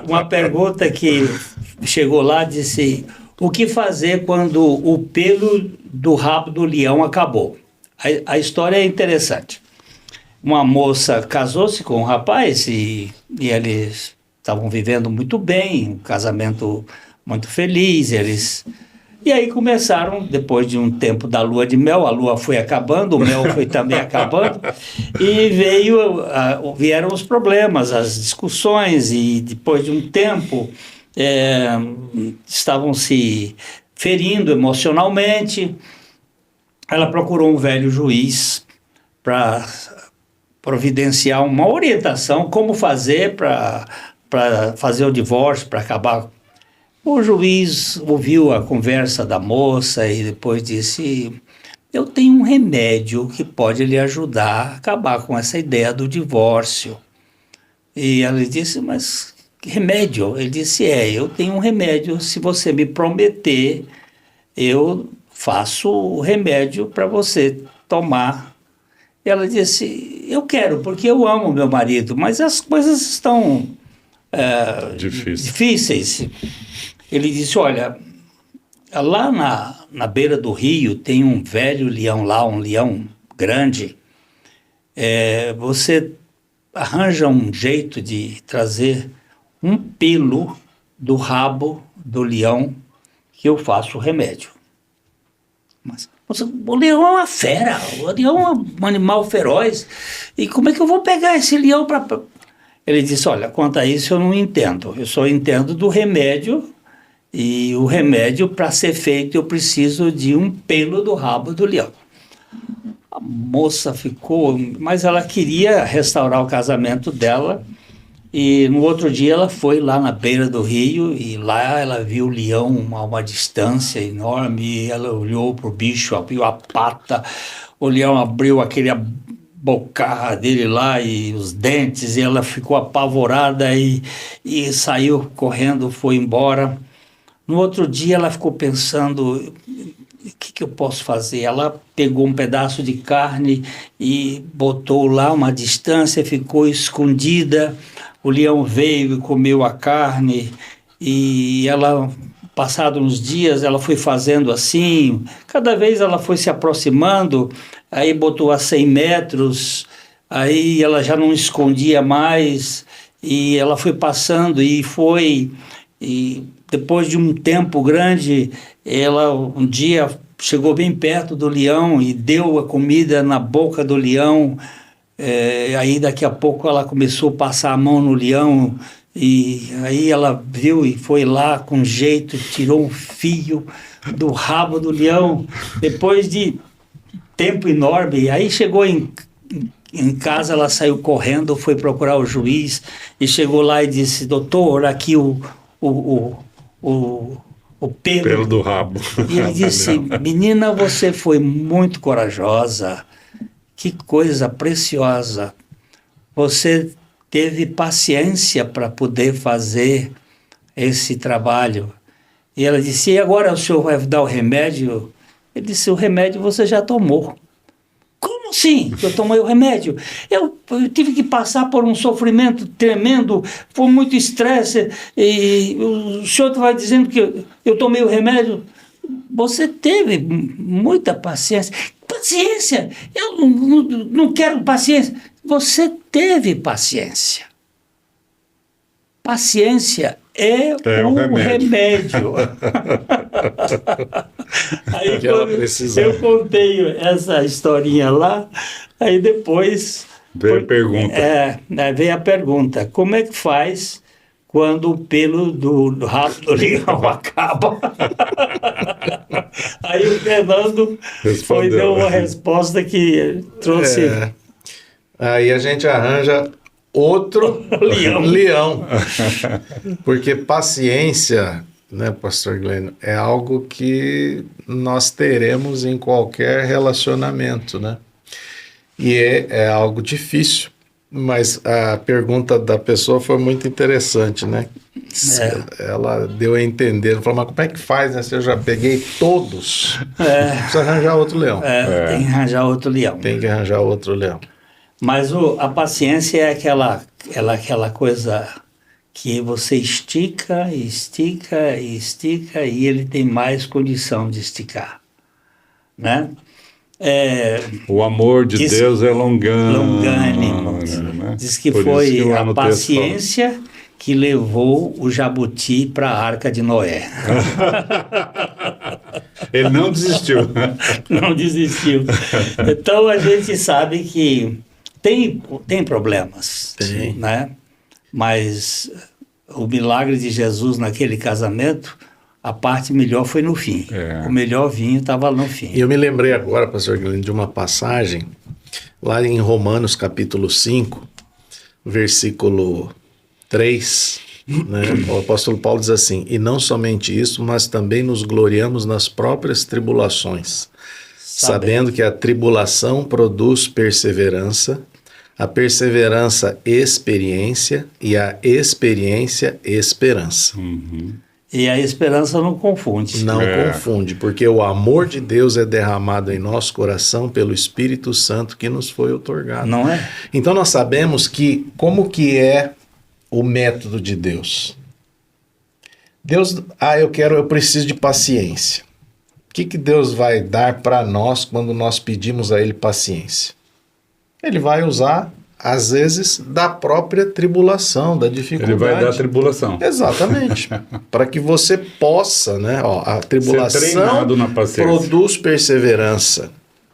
Uma pergunta que chegou lá, disse: o que fazer quando o pelo do rabo do leão acabou? A história é interessante. Uma moça casou-se com um rapaz e eles estavam vivendo muito bem, um casamento muito feliz. E aí começaram, depois de um tempo da lua de mel, a lua foi acabando, o mel foi também acabando, e vieram os problemas, as discussões, e depois de um tempo estavam se ferindo emocionalmente. Ela procurou um velho juiz para providenciar uma orientação, como fazer para fazer o divórcio, para acabar. O juiz ouviu a conversa da moça e depois disse: eu tenho um remédio que pode lhe ajudar a acabar com essa ideia do divórcio. E ela disse: mas que remédio? Ele disse: eu tenho um remédio, se você me prometer, eu faço o remédio para você tomar. Ela disse: eu quero, porque eu amo meu marido, mas as coisas estão difíceis. Ele disse: olha, lá na beira do rio tem um velho leão lá, um leão grande. Você arranja um jeito de trazer um pelo do rabo do leão que eu faço o remédio. Mas o leão é uma fera, o leão é um animal feroz, e como é que eu vou pegar esse leão para... Ele disse: olha, quanto a isso eu não entendo, eu só entendo do remédio, e o remédio, para ser feito, eu preciso de um pelo do rabo do leão. A moça ficou, mas ela queria restaurar o casamento dela, e no outro dia ela foi lá na beira do rio, e lá ela viu o leão a uma distância enorme, e ela olhou para o bicho, abriu a pata, o leão abriu aquele bocarra dele lá e os dentes, e ela ficou apavorada e saiu correndo, foi embora. No outro dia ela ficou pensando: o que eu posso fazer? Ela pegou um pedaço de carne e botou lá uma distância, ficou escondida. O leão veio e comeu a carne, e ela, passados uns dias, ela foi fazendo assim, cada vez ela foi se aproximando, aí botou a 100 metros, aí ela já não escondia mais, e ela foi passando e depois de um tempo grande, ela um dia chegou bem perto do leão e deu a comida na boca do leão. Aí daqui a pouco ela começou a passar a mão no leão, e aí ela viu e foi lá com jeito, tirou um fio do rabo do leão, depois de tempo enorme. Aí chegou em casa, ela saiu correndo, foi procurar o juiz e chegou lá e disse: doutor, aqui o pelo do rabo. E ele disse: menina, você foi muito corajosa, que coisa preciosa, você teve paciência para poder fazer esse trabalho. E ela disse: e agora o senhor vai dar o remédio? Ele disse: o remédio você já tomou. Como assim eu tomei o remédio? Eu tive que passar por um sofrimento tremendo, foi muito estresse, e o senhor vai dizendo que eu tomei o remédio? Você teve muita paciência. Paciência! Eu não quero paciência. Você teve paciência. Paciência é um remédio. Aí quando eu contei essa historinha lá, aí depois... Veio a pergunta. Veio a pergunta: como é que faz quando o pelo do rabo do leão acaba? Aí o Fernando deu uma resposta que trouxe... Aí a gente arranja outro leão. Porque paciência né, pastor Glênio, é algo que nós teremos em qualquer relacionamento, né? E é algo difícil, mas a pergunta da pessoa foi muito interessante, né? Ela deu a entender, falou, mas como é que faz, né? Se eu já peguei todos, precisa arranjar outro leão. Tem que arranjar outro leão. Tem que arranjar outro leão. Mas a paciência é aquela coisa que você estica, estica, estica e ele tem mais condição de esticar, né? O amor de Deus é longânimo. Né? Diz que Por foi isso que a paciência que levou o jabuti para a Arca de Noé. Ele não desistiu. Não desistiu. Então a gente sabe que tem problemas, né? Mas o milagre de Jesus naquele casamento, a parte melhor foi no fim. O melhor vinho estava no fim. E eu me lembrei agora, pastor Guilherme, de uma passagem lá em Romanos capítulo 5, versículo 3, né? O apóstolo Paulo diz assim, e não somente isso, mas também nos gloriamos nas próprias tribulações, sabendo que a tribulação produz perseverança, a perseverança, experiência, e a experiência, esperança. E a esperança não confunde. Não confunde, porque o amor de Deus é derramado em nosso coração pelo Espírito Santo que nos foi outorgado. Não é? Então nós sabemos que, como que é o método de Deus? Deus, eu preciso de paciência. O que Deus vai dar para nós quando nós pedimos a Ele paciência? Ele vai usar, às vezes, da própria tribulação, da dificuldade. Ele vai dar tribulação. Exatamente. Para que você possa, né? A tribulação ser treinado na paciência. Produz perseverança.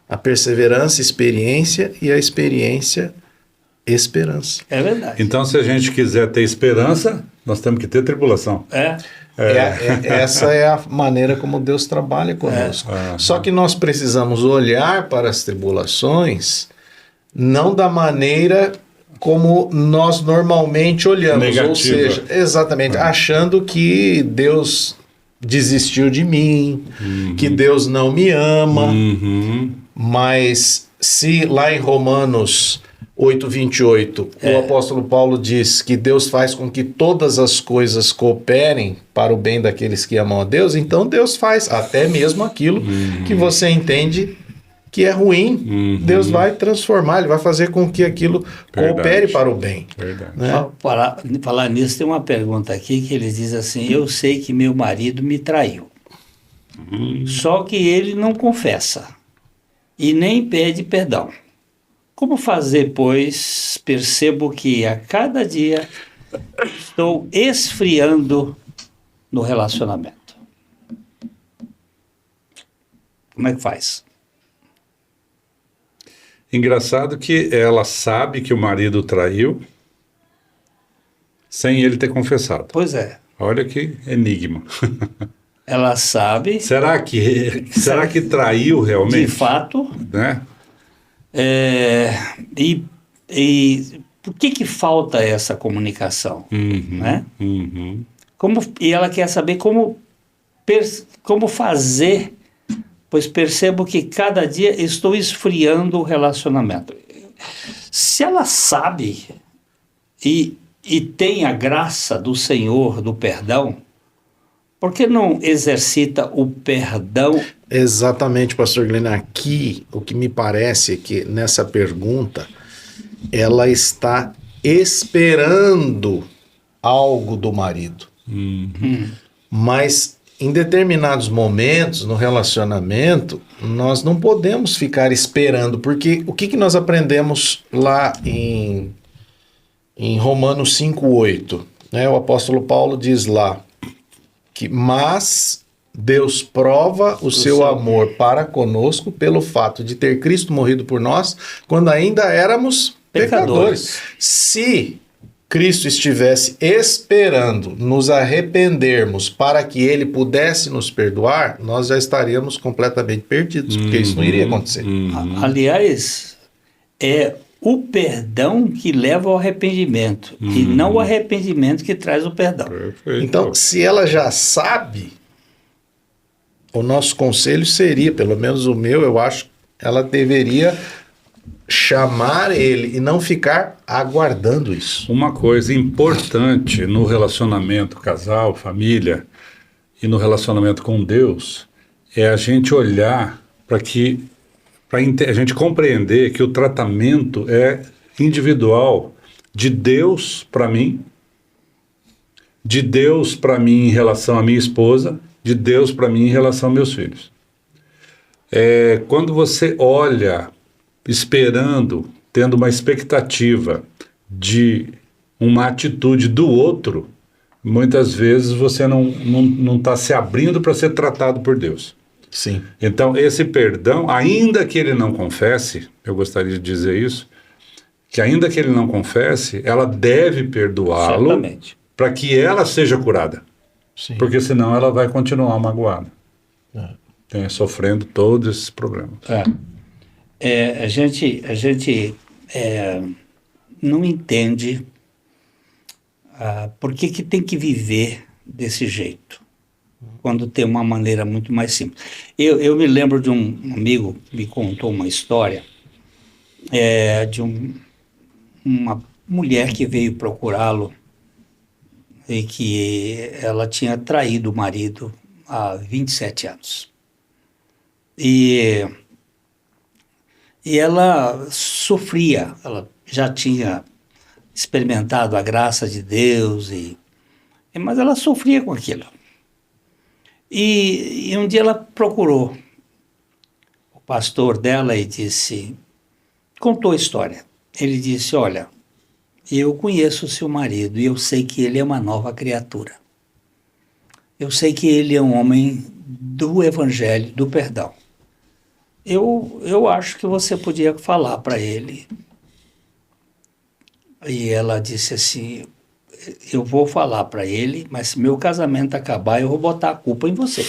A perseverança, experiência, e a experiência, esperança. É verdade. Então, se a gente quiser ter esperança, nós temos que ter tribulação. Essa é a maneira como Deus trabalha conosco. Só que nós precisamos olhar para as tribulações não da maneira como nós normalmente olhamos. Negativa. Ou seja, exatamente, achando que Deus desistiu de mim, que Deus não me ama. Mas se lá em Romanos 8:28, o apóstolo Paulo diz que Deus faz com que todas as coisas cooperem para o bem daqueles que amam a Deus, então Deus faz até mesmo aquilo que você entende que é ruim. Deus vai transformar, Ele vai fazer com que aquilo coopere para o bem. Né? Falar nisso, tem uma pergunta aqui que ele diz assim, eu sei que meu marido me traiu, só que ele não confessa e nem pede perdão. Como fazer, pois percebo que a cada dia estou esfriando no relacionamento? Como é que faz? Engraçado que ela sabe que o marido traiu sem ele ter confessado. Pois é. Olha que enigma. Ela sabe. Será que traiu realmente? De fato. Né? E por que falta essa comunicação? Né? E ela quer saber como fazer, pois percebo que cada dia estou esfriando o relacionamento. Se ela sabe e tem a graça do Senhor, do perdão, por que não exercita o perdão? Exatamente, pastor Glênio. Aqui, o que me parece é que nessa pergunta, ela está esperando algo do marido. Mas em determinados momentos no relacionamento, nós não podemos ficar esperando, porque o que nós aprendemos lá em Romanos 5:8, né? O apóstolo Paulo diz lá que, mas Deus prova o seu amor para conosco pelo fato de ter Cristo morrido por nós quando ainda éramos pecadores. Se Cristo estivesse esperando nos arrependermos para que Ele pudesse nos perdoar, nós já estaríamos completamente perdidos, porque isso não iria acontecer. Aliás, é o perdão que leva ao arrependimento e não o arrependimento que traz o perdão. Perfeito. Então, se ela já sabe, o nosso conselho seria, pelo menos o meu, eu acho, ela deveria chamar ele e não ficar aguardando isso. Uma coisa importante no relacionamento casal, família e no relacionamento com Deus é a gente olhar para a gente compreender que o tratamento é individual de Deus para mim, de Deus para mim em relação à minha esposa, de Deus para mim em relação aos meus filhos. Quando você olha esperando, tendo uma expectativa de uma atitude do outro, muitas vezes você não está se abrindo para ser tratado por Deus. Sim. Então, esse perdão, ainda que ele não confesse, eu gostaria de dizer isso, que ainda que ele não confesse, ela deve perdoá-lo para que ela seja curada. Sim. Porque senão ela vai continuar magoada. Sofrendo todos esses problemas. A gente não entende por que tem que viver desse jeito, quando tem uma maneira muito mais simples. Eu me lembro de um amigo que me contou uma história de uma mulher que veio procurá-lo e que ela tinha traído o marido há 27 anos. E ela sofria, ela já tinha experimentado a graça de Deus, mas ela sofria com aquilo. E um dia ela procurou o pastor dela e contou a história. Ele disse: olha, eu conheço o seu marido e eu sei que ele é uma nova criatura. Eu sei que ele é um homem do evangelho, do perdão. Eu acho que você podia falar para ele. E ela disse assim: eu vou falar para ele, mas se meu casamento acabar, eu vou botar a culpa em você.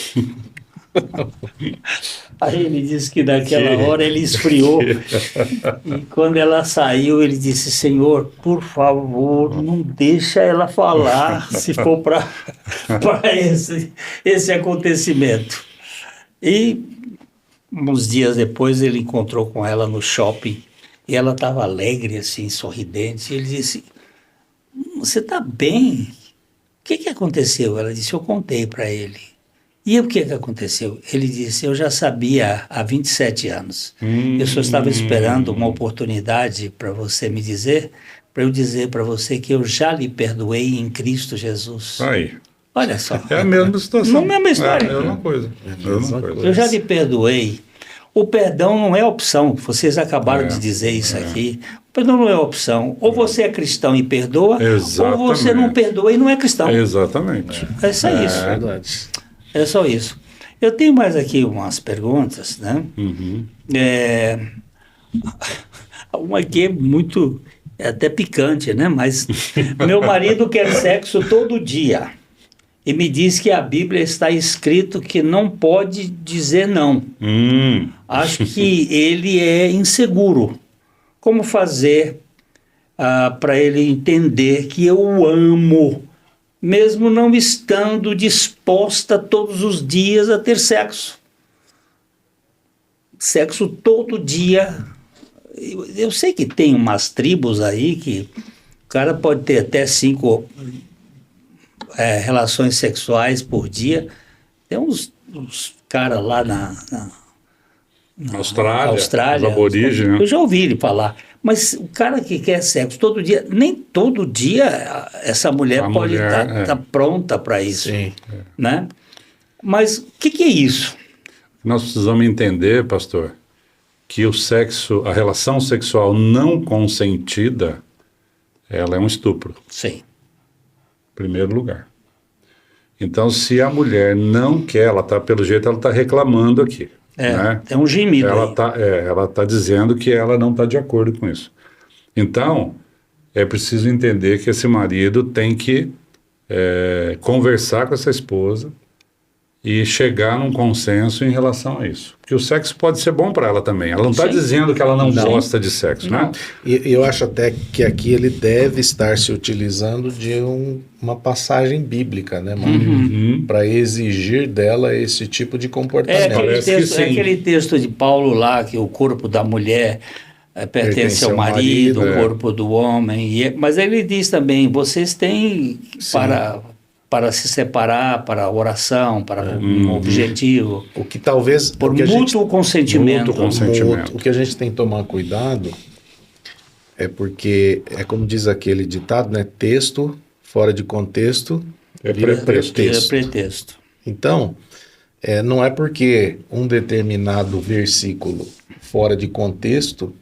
Aí ele disse que naquela hora ele esfriou. E quando ela saiu, ele disse: Senhor, por favor, não deixa ela falar se for para esse acontecimento. E uns dias depois ele encontrou com ela no shopping e ela estava alegre, assim, sorridente. E ele disse: você está bem? O que aconteceu? Ela disse: eu contei para ele. E o que aconteceu? Ele disse: eu já sabia há 27 anos. Eu só estava esperando uma oportunidade para você me dizer, para eu dizer para você que eu já lhe perdoei em Cristo Jesus. Aí. Olha só. É a mesma situação. Não é a mesma história. É a mesma coisa. Eu já lhe perdoei. O perdão não é opção. Vocês acabaram de dizer isso aqui. O perdão não é opção. Ou você é cristão e perdoa, Exatamente. ou você não perdoa e não é cristão. Exatamente. É só isso. É verdade. É só isso. Eu tenho mais aqui umas perguntas, né? Uma aqui é muito, até picante, né? Mas meu marido quer sexo todo dia e me diz que a Bíblia está escrito que não pode dizer não. Acho que ele é inseguro. Como fazer para ele entender que eu o amo, mesmo não estando disposta todos os dias a ter sexo? Sexo todo dia. Eu sei que tem umas tribos aí que o cara pode ter até 5 relações sexuais por dia. Tem uns caras lá na Austrália, os aborígenes. Eu já ouvi ele falar. Mas o cara que quer sexo todo dia, nem todo dia essa mulher pode estar pronta para isso. Sim. Né? Mas o que é isso? Nós precisamos entender, pastor, que o sexo, a relação sexual não consentida, ela é um estupro. Sim. Em primeiro lugar. Então, se a mulher não quer, ela tá, pelo jeito, ela está reclamando aqui. Né? É um gemido. Ela tá dizendo que ela não está de acordo com isso. Então, é preciso entender que esse marido tem que conversar com essa esposa e chegar num consenso em relação a isso. Porque o sexo pode ser bom para ela também. Ela não está dizendo que ela não gosta de sexo, né? E eu acho até que aqui ele deve estar se utilizando de uma passagem bíblica, né, Mário? Para exigir dela esse tipo de comportamento. É aquele texto de Paulo lá, que o corpo da mulher pertence ao marido, o corpo do homem. Mas ele diz também, vocês têm para se separar, para oração, para um objetivo. O que talvez... Por mútuo consentimento. O que a gente tem que tomar cuidado é porque, é como diz aquele ditado, né? Texto fora de contexto é pretexto. Então, não é porque um determinado versículo fora de contexto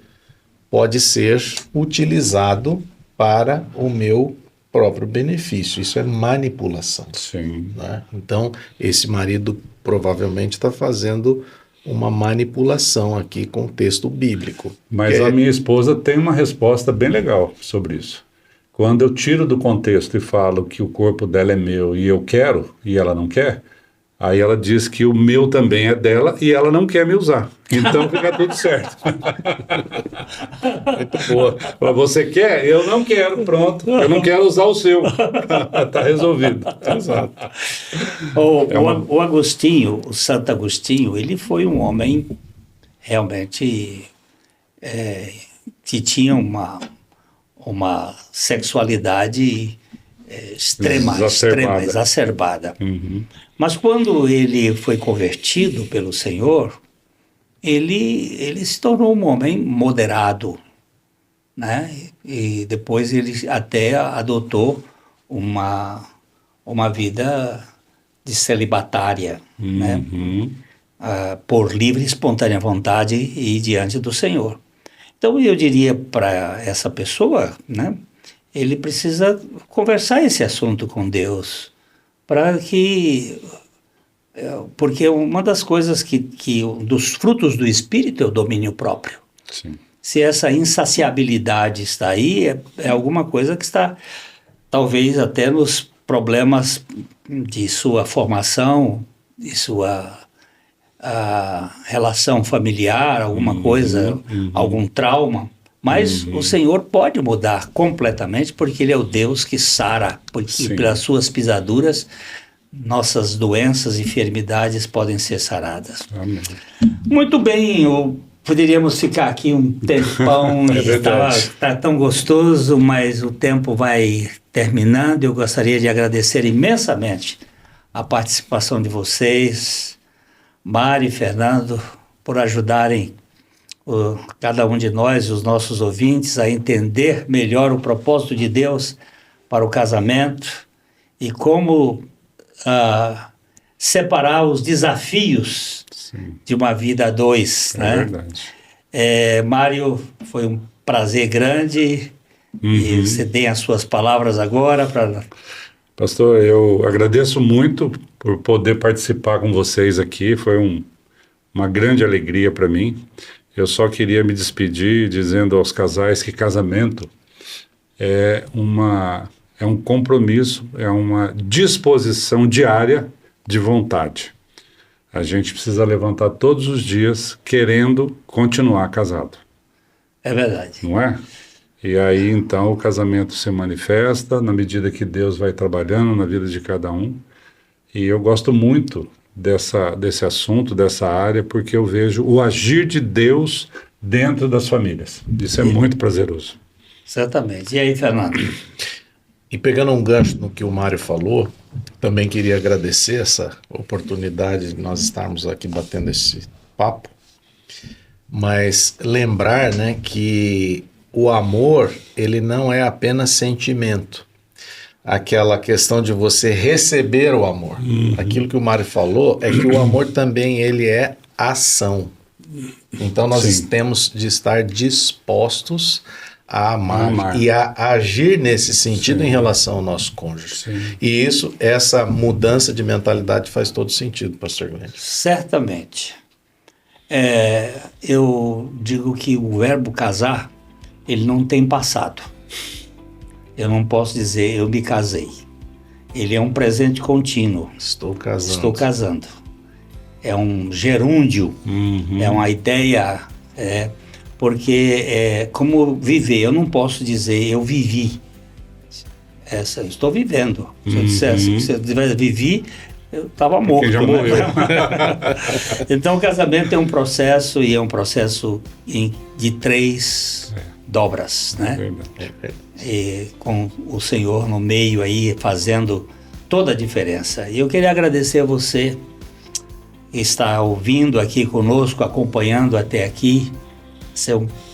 pode ser utilizado para o meu próprio benefício. Isso é manipulação. Sim. Né? Então, esse marido provavelmente está fazendo uma manipulação aqui com o texto bíblico. Mas a minha esposa tem uma resposta bem legal sobre isso. Quando eu tiro do contexto e falo que o corpo dela é meu e eu quero, e ela não quer, aí ela diz que o meu também é dela e ela não quer me usar. Então fica tudo certo. Muito boa. Você quer? Eu não quero. Pronto. Eu não quero usar o seu. Está resolvido. Exato. O Agostinho, o Santo Agostinho, ele foi um homem realmente que tinha uma sexualidade exacerbada. Mas quando ele foi convertido pelo Senhor, ele se tornou um homem moderado, né? E depois ele até adotou uma vida de celibatária, né? Por livre e espontânea vontade e diante do Senhor. Então eu diria para essa pessoa, né? Ele precisa conversar esse assunto com Deus, porque uma das coisas dos frutos do Espírito é o domínio próprio. Sim. Se essa insaciabilidade está aí, é alguma coisa que está talvez até nos problemas de sua formação, de sua relação familiar, alguma coisa, algum trauma. Mas o Senhor pode mudar completamente, porque Ele é o Deus que sara, porque pelas suas pisaduras nossas doenças e enfermidades podem ser saradas. Amém. Muito bem, poderíamos ficar aqui um tempão, está tão gostoso, mas o tempo vai terminando. Eu gostaria de agradecer imensamente a participação de vocês, Mário e Fernando, por ajudarem cada um de nós, os nossos ouvintes, a entender melhor o propósito de Deus para o casamento e como separar os desafios de uma vida a dois. É, né? verdade. Mário, foi um prazer grande e você tem as suas palavras agora para... Pastor, eu agradeço muito por poder participar com vocês aqui, foi uma grande alegria para mim. Eu só queria me despedir dizendo aos casais que casamento é um compromisso, é uma disposição diária de vontade. A gente precisa levantar todos os dias querendo continuar casado. É verdade. Não é? E aí, então, o casamento se manifesta na medida que Deus vai trabalhando na vida de cada um. E eu gosto muito desse assunto, dessa área, porque eu vejo o agir de Deus dentro das famílias. Isso é muito prazeroso. Certamente. E aí, Fernando? E pegando um gancho no que o Mário falou, também queria agradecer essa oportunidade de nós estarmos aqui batendo esse papo, mas lembrar, né, que o amor, ele não é apenas sentimento. Aquela questão de você receber o amor. Aquilo que o Mário falou é que o amor também ele é ação. Então nós temos de estar dispostos a amar e a agir nesse sentido em relação ao nosso cônjuge. E essa mudança de mentalidade faz todo sentido, pastor Glenn. Certamente. Eu digo que o verbo casar, ele não tem passado. Eu não posso dizer eu me casei. ele é um presente contínuo. Estou casando. Estou casando. É um gerúndio, é uma ideia, porque como viver, eu não posso dizer eu vivi. Eu estou vivendo. Se eu dissesse, se eu tivesse vivi, eu estava morto. Quem já morreu. Então o casamento é um processo, e é um processo de 3 dobras, né? E com o Senhor no meio aí, fazendo toda a diferença. E eu queria agradecer a você que está ouvindo aqui conosco, acompanhando até aqui.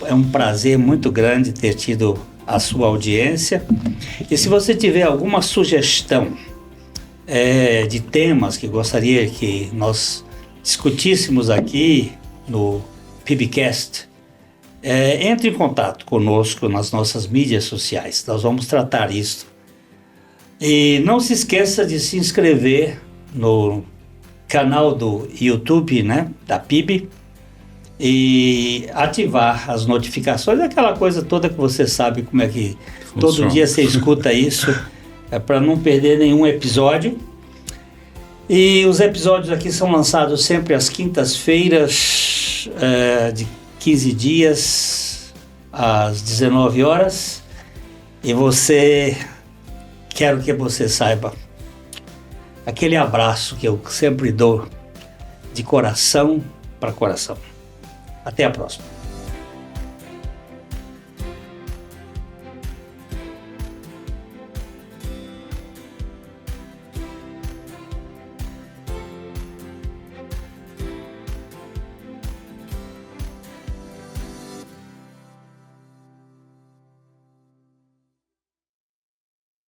É um prazer muito grande ter tido a sua audiência. E se você tiver alguma sugestão de temas que gostaria que nós discutíssemos aqui no PIBcast, entre em contato conosco nas nossas mídias sociais. Nós vamos tratar isso. E não se esqueça de se inscrever no canal do YouTube, né, da PIB, e ativar as notificações, aquela coisa toda que você sabe como é que funciona. Todo dia você escuta isso, para não perder nenhum episódio. E os episódios aqui são lançados sempre às quintas-feiras, de 15 dias, às 19 horas. E quero que você saiba, aquele abraço que eu sempre dou de coração para coração. Até a próxima.